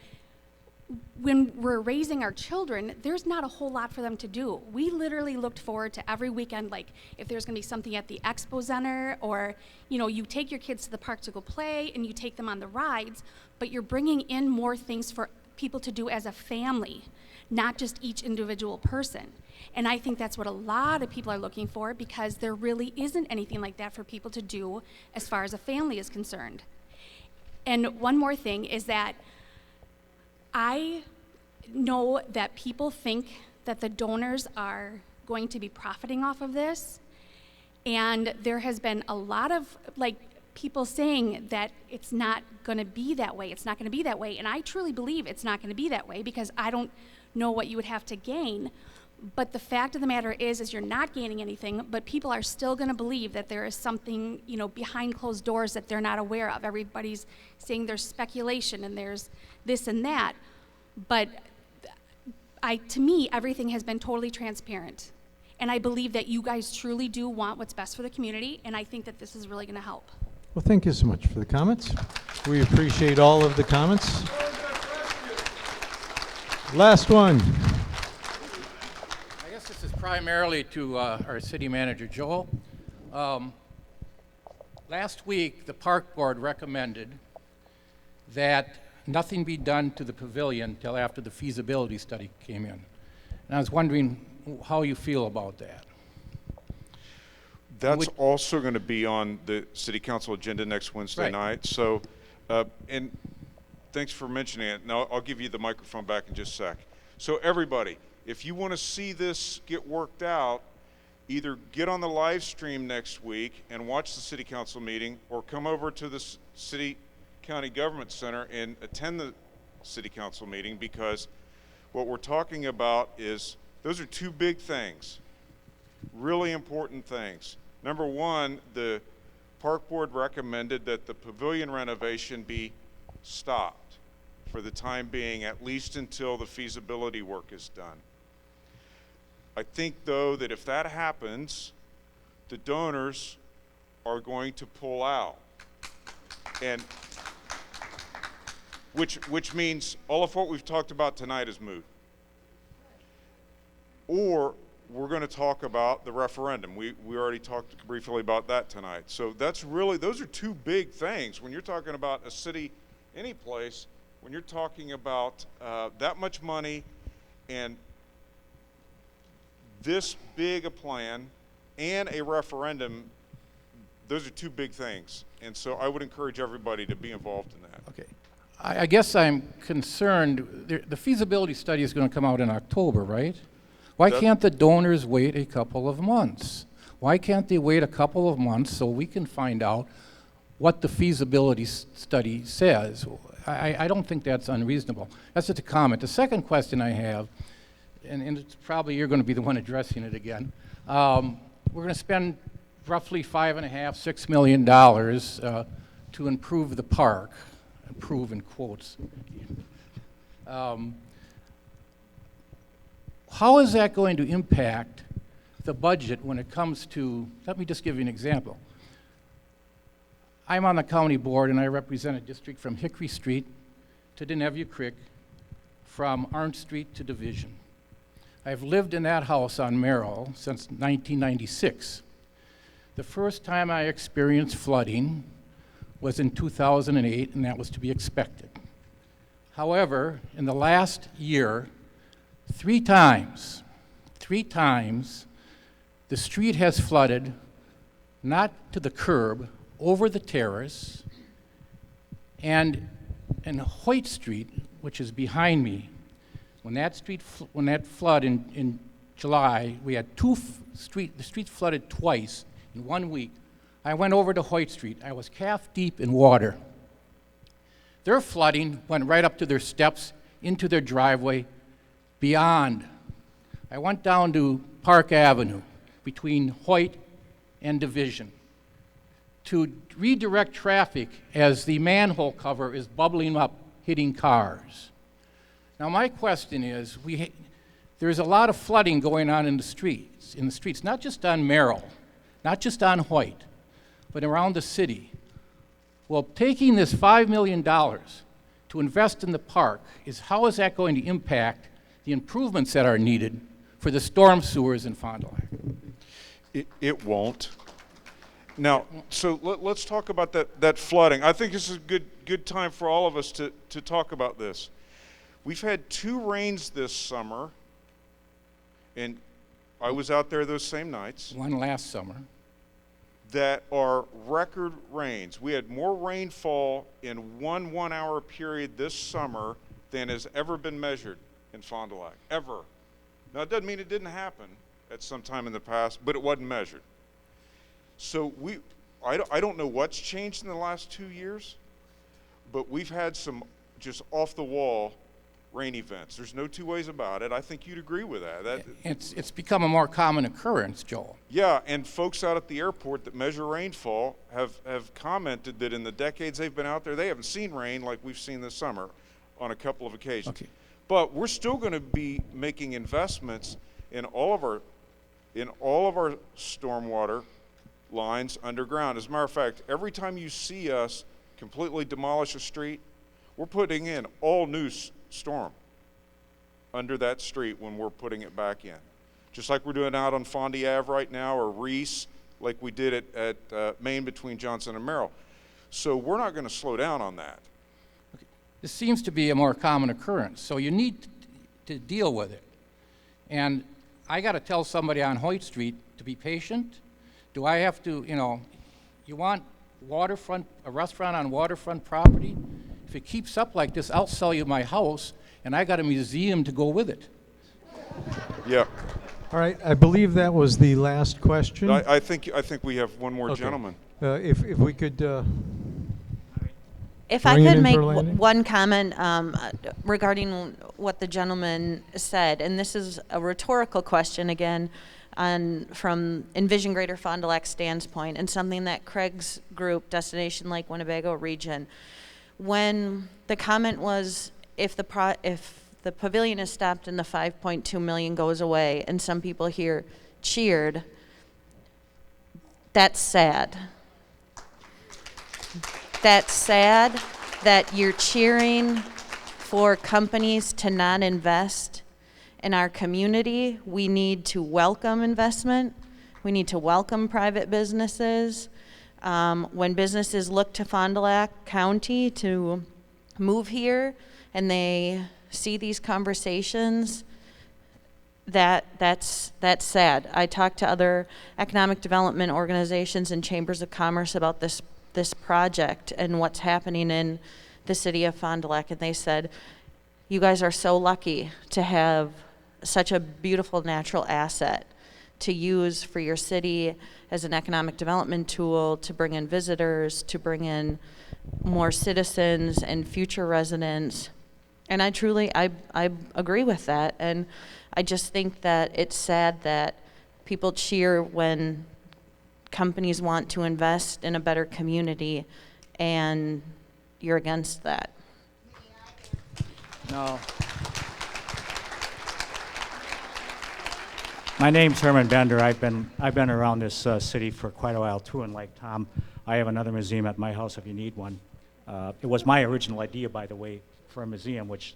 when we're raising our children, there's not a whole lot for them to do. We literally looked forward to every weekend, like if there's gonna be something at the expo center, or you take your kids to the park to go play and you take them on the rides, but you're bringing in more things for people to do as a family, not just each individual person. And I think that's what a lot of people are looking for, because there really isn't anything like that for people to do as far as a family is concerned. And one more thing is that I know that people think that the donors are going to be profiting off of this, and there has been a lot of people saying that it's not going to be that way. It's not going to be that way, and I truly believe it's not going to be that way, because I don't know what you would have to gain. But the fact of the matter is you're not gaining anything, but people are still going to believe that there is something, behind closed doors that they're not aware of. Everybody's saying there's speculation and there's this and that. But to me, everything has been totally transparent. And I believe that you guys truly do want what's best for the community, and I think that this is really going to help. Well, thank you so much for the comments. We appreciate all of the comments. Last one. I guess this is primarily to our city manager, Joel. Last week, the park board recommended that nothing be done to the pavilion till after the feasibility study came in. And I was wondering how you feel about that. That's also going to be on the city council agenda next Wednesday night. So, and thanks for mentioning it. Now, I'll give you the microphone back in just a sec. So everybody, if you want to see this get worked out, either get on the live stream next week and watch the city council meeting, or come over to the city county government center and attend the city council meeting, because what we're talking about is, those are 2 big things, really important things. Number one, the park board recommended that the pavilion renovation be stopped for the time being, at least until the feasibility work is done. I think, though, that if that happens, the donors are going to pull out. And which means all of what we've talked about tonight is moot. Or we're going to talk about the referendum. We already talked briefly about that tonight. So that's really, those are two big things. When you're talking about a city, any place, when you're talking about that much money and this big a plan and a referendum, those are two big things. And so I would encourage everybody to be involved in that. Okay. I guess I'm concerned, the feasibility study is going to come out in October, right? Why can't the donors wait a couple of months? Why can't they wait a couple of months so we can find out what the feasibility study says? I don't think that's unreasonable. That's just a comment. The second question I have, and it's probably you're going to be the one addressing it again, we're going to spend roughly $5.5–6 million to improve the park, improve in quotes. How is that going to impact the budget when it comes to, let me just give you an example. I'm on the county board and I represent a district from Hickory Street to Deneview Creek, from Orange Street to Division. I've lived in that house on Merrill since 1996. The first time I experienced flooding was in 2008, and that was to be expected. However, in the last year, three times, the street has flooded, not to the curb, over the terrace, and in Hoyt Street, which is behind me, when that flood in July, we had the street flooded twice in 1 week. I went over to Hoyt Street. I was calf deep in water. Their flooding went right up to their steps, into their driveway, beyond. I went down to Park Avenue between Hoyt and Division to redirect traffic as the manhole cover is bubbling up, hitting cars. Now my question is, there's a lot of flooding going on in the streets, not just on Merrill, not just on Hoyt, but around the city. Well, taking this $5 million to invest in the park, how is that going to impact the improvements that are needed for the storm sewers in Fond du Lac? It won't. Now, so let's talk about that flooding. I think this is a good time for all of us to talk about this. We've had 2 rains this summer, and I was out there those same nights. One last summer. That are record rains. We had more rainfall in one 1-hour period this summer than has ever been measured in Fond du Lac, ever. Now, it doesn't mean it didn't happen at some time in the past, but it wasn't measured. So I don't know what's changed in the last 2 years, but we've had some just off-the-wall rain events. There's no two ways about it. I think you'd agree with that. It's become a more common occurrence, Joel. Yeah, and folks out at the airport that measure rainfall have commented that in the decades they've been out there, they haven't seen rain like we've seen this summer on a couple of occasions. Okay. But we're still going to be making investments in all of our stormwater lines underground. As a matter of fact, every time you see us completely demolish a street, we're putting in all new storm under that street when we're putting it back in. Just like we're doing out on Fondy Ave right now, or Reese, like we did at Main between Johnson and Merrill. So we're not going to slow down on that. Okay. This seems to be a more common occurrence, so you need to deal with it. And I got to tell somebody on Hoyt Street to be patient. Do I have to, you want a restaurant on waterfront property? If it keeps up like this, I'll sell you my house, and I got a museum to go with it. Yeah. All right, I believe that was the last question. I think we have one more gentleman. If we could. If I could make one comment regarding what the gentleman said, and this is a rhetorical question again, from Envision Greater Fond du Lac standpoint, and something that Craig's group, Destination Lake Winnebago region, when the comment was if the pavilion is stopped and the 5.2 million goes away, and some people here cheered, that's sad. That's sad that you're cheering for companies to not invest in our community. We need to welcome investment. We need to welcome private businesses. When businesses look to Fond du Lac County to move here and they see these conversations, that's sad. I talked to other economic development organizations and chambers of commerce about this project and what's happening in the city of Fond du Lac, and they said, you guys are so lucky to have such a beautiful natural asset to use for your city as an economic development tool, to bring in visitors, to bring in more citizens and future residents. And I agree with that. And I just think that it's sad that people cheer when companies want to invest in a better community, and you're against that. No. My name's Herman Bender. I've been around this city for quite a while too, and like Tom, I have another museum at my house if you need one. It was my original idea, by the way, for a museum, which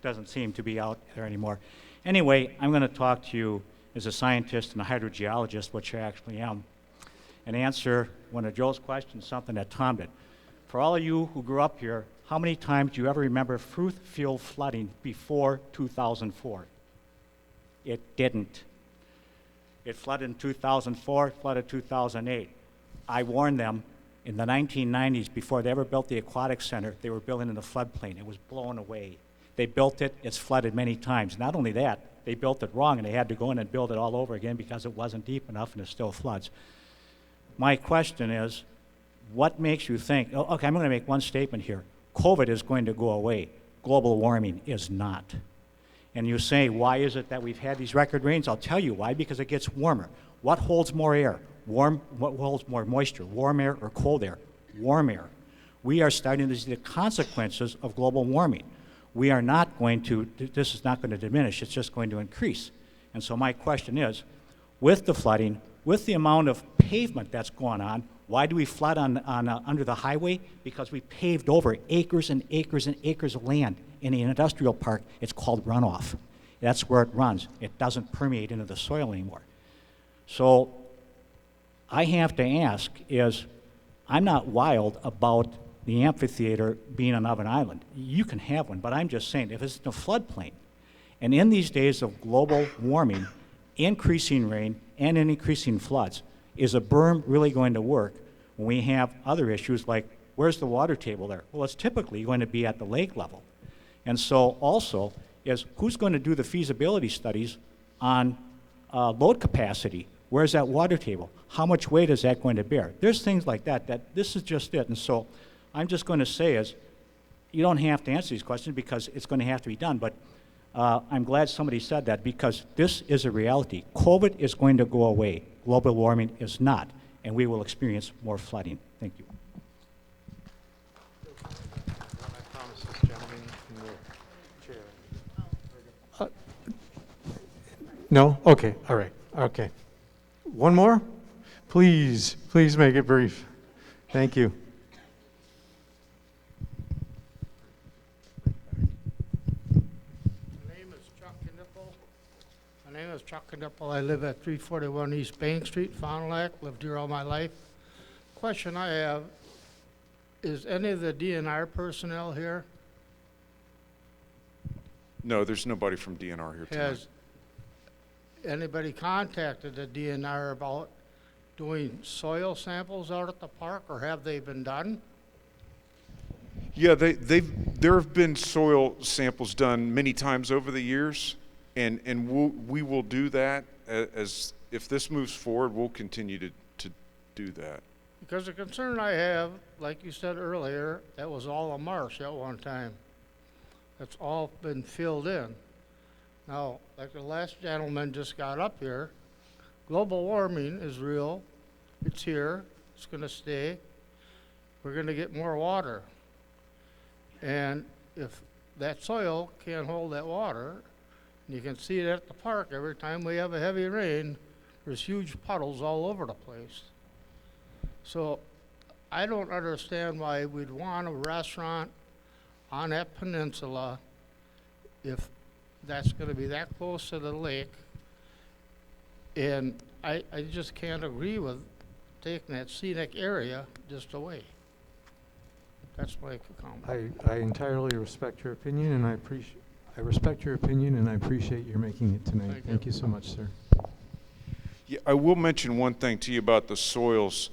doesn't seem to be out there anymore. Anyway, I'm going to talk to you as a scientist and a hydrogeologist, which I actually am, and answer one of Joe's questions, something that Tom did. For all of you who grew up here, how many times do you ever remember Fruithfield flooding before 2004? It didn't. It flooded in 2004, flooded 2008. I warned them in the 1990s, before they ever built the aquatic center, they were building in the floodplain. It was blown away. They built it, it's flooded many times. Not only that, they built it wrong and they had to go in and build it all over again because it wasn't deep enough and it still floods. My question is, what makes you think, oh, okay, I'm going to make one statement here. COVID is going to go away. Global warming is not. And you say, why is it that we've had these record rains? I'll tell you why, because it gets warmer. What holds more air? What holds more moisture? Warm air or cold air? Warm air. We are starting to see the consequences of global warming. We are not going to, this is not going to diminish, it's just going to increase. And so my question is, with the flooding, with the amount of pavement that's going on, why do we flood under the highway? Because we paved over acres and acres and acres of land in the industrial park. It's called runoff. That's where it runs. It doesn't permeate into the soil anymore. So I have to ask is, I'm not wild about the amphitheater being on Oven Island. You can have one, but I'm just saying, if it's in a floodplain, and in these days of global warming, increasing rain and increasing floods, is a berm really going to work when we have other issues like, where's the water table there? Well, it's typically going to be at the lake level. And so also is, who's going to do the feasibility studies on load capacity? Where's that water table? How much weight is that going to bear? There's things like that, that this is just it. And so I'm just going to say is, you don't have to answer these questions because it's going to have to be done, but I'm glad somebody said that because this is a reality. COVID is going to go away. Global warming is not, and we will experience more flooding. Thank you. No? Okay, all right, okay. One more? Please make it brief. Thank you. My name is Chuck Knipple. I live at 341 East Bank Street, Fond du Lac. Lived here all my life. Question I have, is any of the DNR personnel here? No, there's nobody from DNR here tonight. Has anybody contacted the DNR about doing soil samples out at the park, or have they been done? Yeah, there have been soil samples done many times over the years, and we will do that as if this moves forward. We'll continue to do that. Because the concern I have, like you said earlier, that was all a marsh at one time. That's all been filled in. Now, like the last gentleman just got up here, global warming is real. It's here. It's going to stay. We're going to get more water. And if that soil can't hold that water, you can see it at the park every time we have a heavy rain, there's huge puddles all over the place. So I don't understand why we'd want a restaurant on that peninsula if that's going to be that close to the lake. And I just can't agree with taking that scenic area just away. That's my comment. I entirely respect your opinion, and I respect your opinion, and I appreciate your making it tonight. Thank you so much, sir. Yeah, I will mention one thing to you about the soils.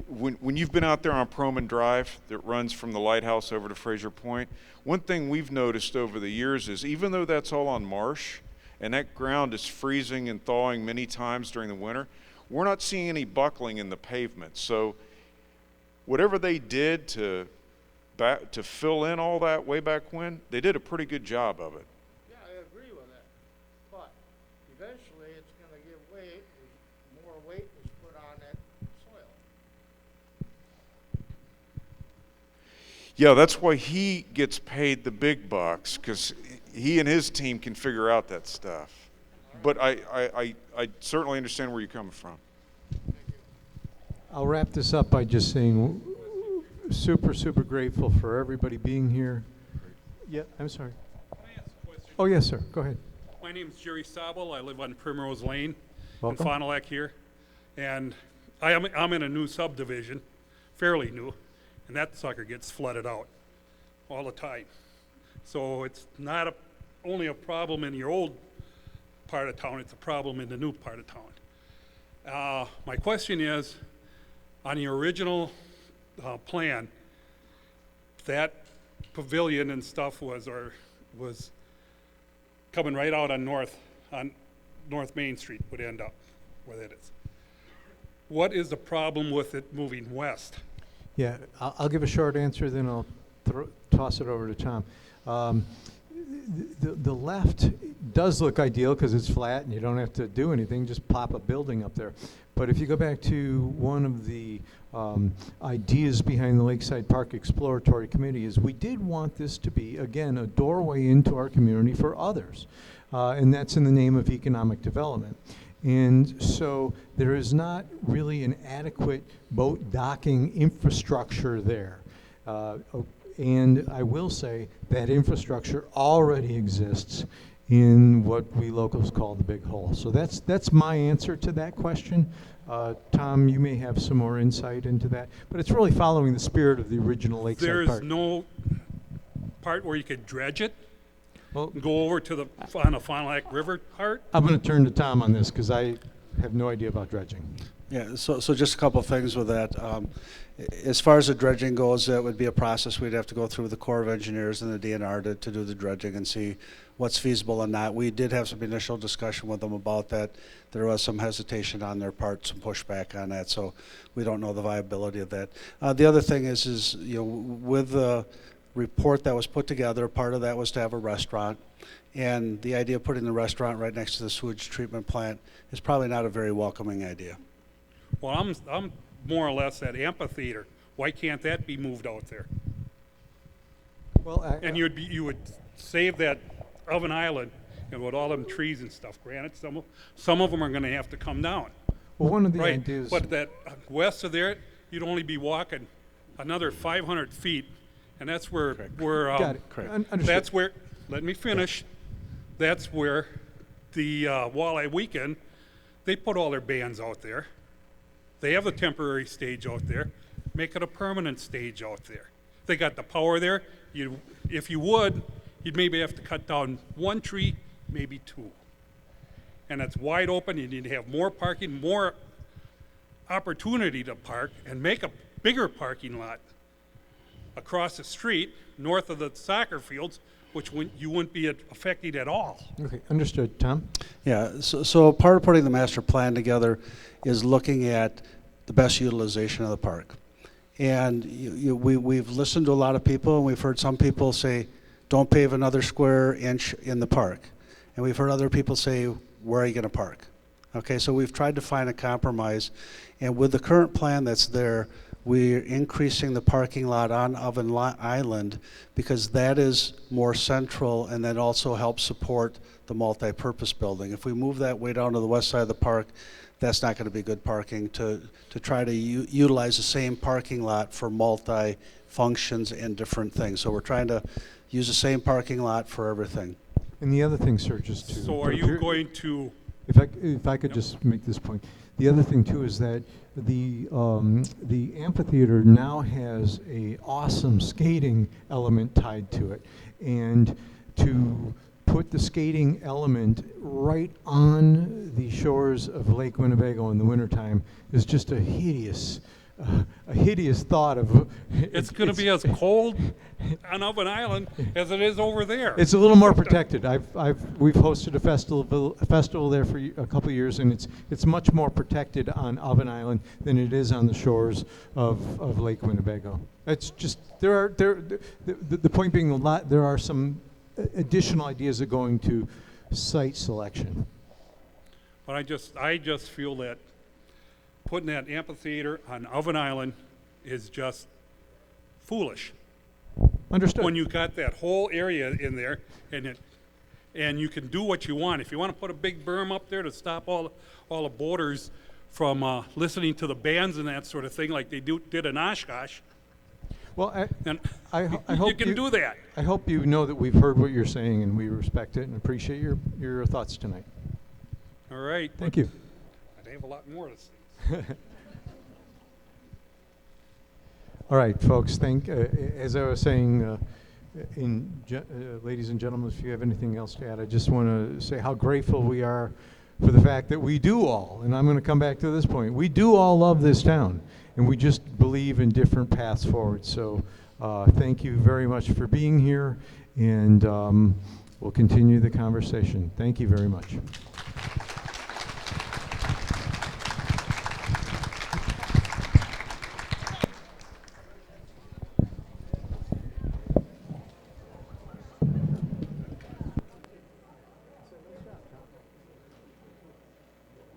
When you've been out there on Proman Drive that runs from the lighthouse over to Fraser Point, one thing we've noticed over the years is even though that's all on marsh and that ground is freezing and thawing many times during the winter, we're not seeing any buckling in the pavement. So whatever they did to fill in all that way back when, they did a pretty good job of it. Yeah, I agree with that. But eventually it's going to give weight, more weight is put on that soil. Yeah, that's why he gets paid the big bucks, because he and his team can figure out that stuff. But I certainly understand where you're coming from. I'll wrap this up by just saying super, super grateful for everybody being here. Yeah, I'm sorry. Can I ask a question? Oh, yes, sir. Go ahead. My name is Jerry Sobel. I live on Primrose Lane Welcome. in Fond du Lac here. And I'm in a new subdivision, fairly new, and that sucker gets flooded out all the time. So it's not only a problem in your old part of town, it's a problem in the new part of town. My question is, on your original plan, that pavilion and stuff was coming right out on North Main Street would end up where that is. What is the problem with it moving west? Yeah, I'll give a short answer, then I'll toss it over to Tom. The left does look ideal because it's flat and you don't have to do anything, just plop a building up there. But if you go back to one of the ideas behind the Lakeside Park Exploratory Committee is we did want this to be, again, a doorway into our community for others. And that's in the name of economic development. And so there is not really an adequate boat docking infrastructure there. And I will say that infrastructure already exists in what we locals call the Big Hole. So that's my answer to that question. Tom, you may have some more insight into that, but it's really following the spirit of the original Lakeside Park. There's no part where you could dredge it? Go over to the on the Fond du Lac River part? I'm going to turn to Tom on this because I have no idea about dredging. Yeah, so just a couple of things with that. As far as the dredging goes, that would be a process we'd have to go through the Corps of Engineers and the DNR to do the dredging and see what's feasible and not. We did have some initial discussion with them about that. There was some hesitation on their part, some pushback on that, so we don't know the viability of that. The other thing is you know, with the report that was put together, part of that was to have a restaurant, and the idea of putting the restaurant right next to the sewage treatment plant is probably not a very welcoming idea. Well, I'm more or less at amphitheater. Why can't that be moved out there? Well, and you would save that Oven Island, and with all them trees and stuff. Granted, some of them are going to have to come down. Well, one of the right, ideas. but that west of there, you'd only be walking another 500 feet, and that's where Got it. Understood. that's where. Let me finish. That's where the Walleye Weekend, they put all their bands out there. They have a temporary stage out there. Make it a permanent stage out there. They got the power there. If you would, you'd maybe have to cut down one tree, maybe two. And it's wide open. You need to have more parking, more opportunity to park, and make a bigger parking lot across the street, north of the soccer fields, which you wouldn't be affected at all. Okay, understood. Tom? Yeah, so part of putting the master plan together is looking at the best utilization of the park. And we've listened to a lot of people, and we've heard some people say, don't pave another square inch in the park. And we've heard other people say, where are you going to park? Okay, so we've tried to find a compromise, and with the current plan that's there, we're increasing the parking lot on Island because that is more central and that also helps support the multi-purpose building. If we move that way down to the west side of the park, that's not going to be good parking to try to utilize the same parking lot for multi-functions and different things. So we're trying to use the same parking lot for everything. And the other thing, sir, just to... So are you going to... If I could just make this point. The other thing, too, is that the amphitheater now has a awesome skating element tied to it. And to put the skating element right on the shores of Lake Winnebago in the wintertime is just a hideous thought of... It's going to be as cold on Oven Island as it is over there. It's a little more protected. We've hosted a festival there for a couple of years, and it's much more protected on Oven Island than it is on the shores of Lake Winnebago. It's just the point being there are some additional ideas that go into site selection. But I just feel that putting that amphitheater on Oven Island is just foolish. Understood. When you got that whole area in there, and you can do what you want. If you want to put a big berm up there to stop all the boaters from listening to the bands and that sort of thing, like they did in Oshkosh. Well, I you hope can do that. I hope you know that we've heard what you're saying, and we respect it and appreciate your thoughts tonight. All right. Thank you. I have a lot more to say. All right, folks. As I was saying, ladies and gentlemen, if you have anything else to add, I just want to say how grateful we are for the fact that we do all, and I'm going to come back to this point, we do all love this town, and we just believe in different paths forward. So thank you very much for being here, and we'll continue the conversation. Thank you very much.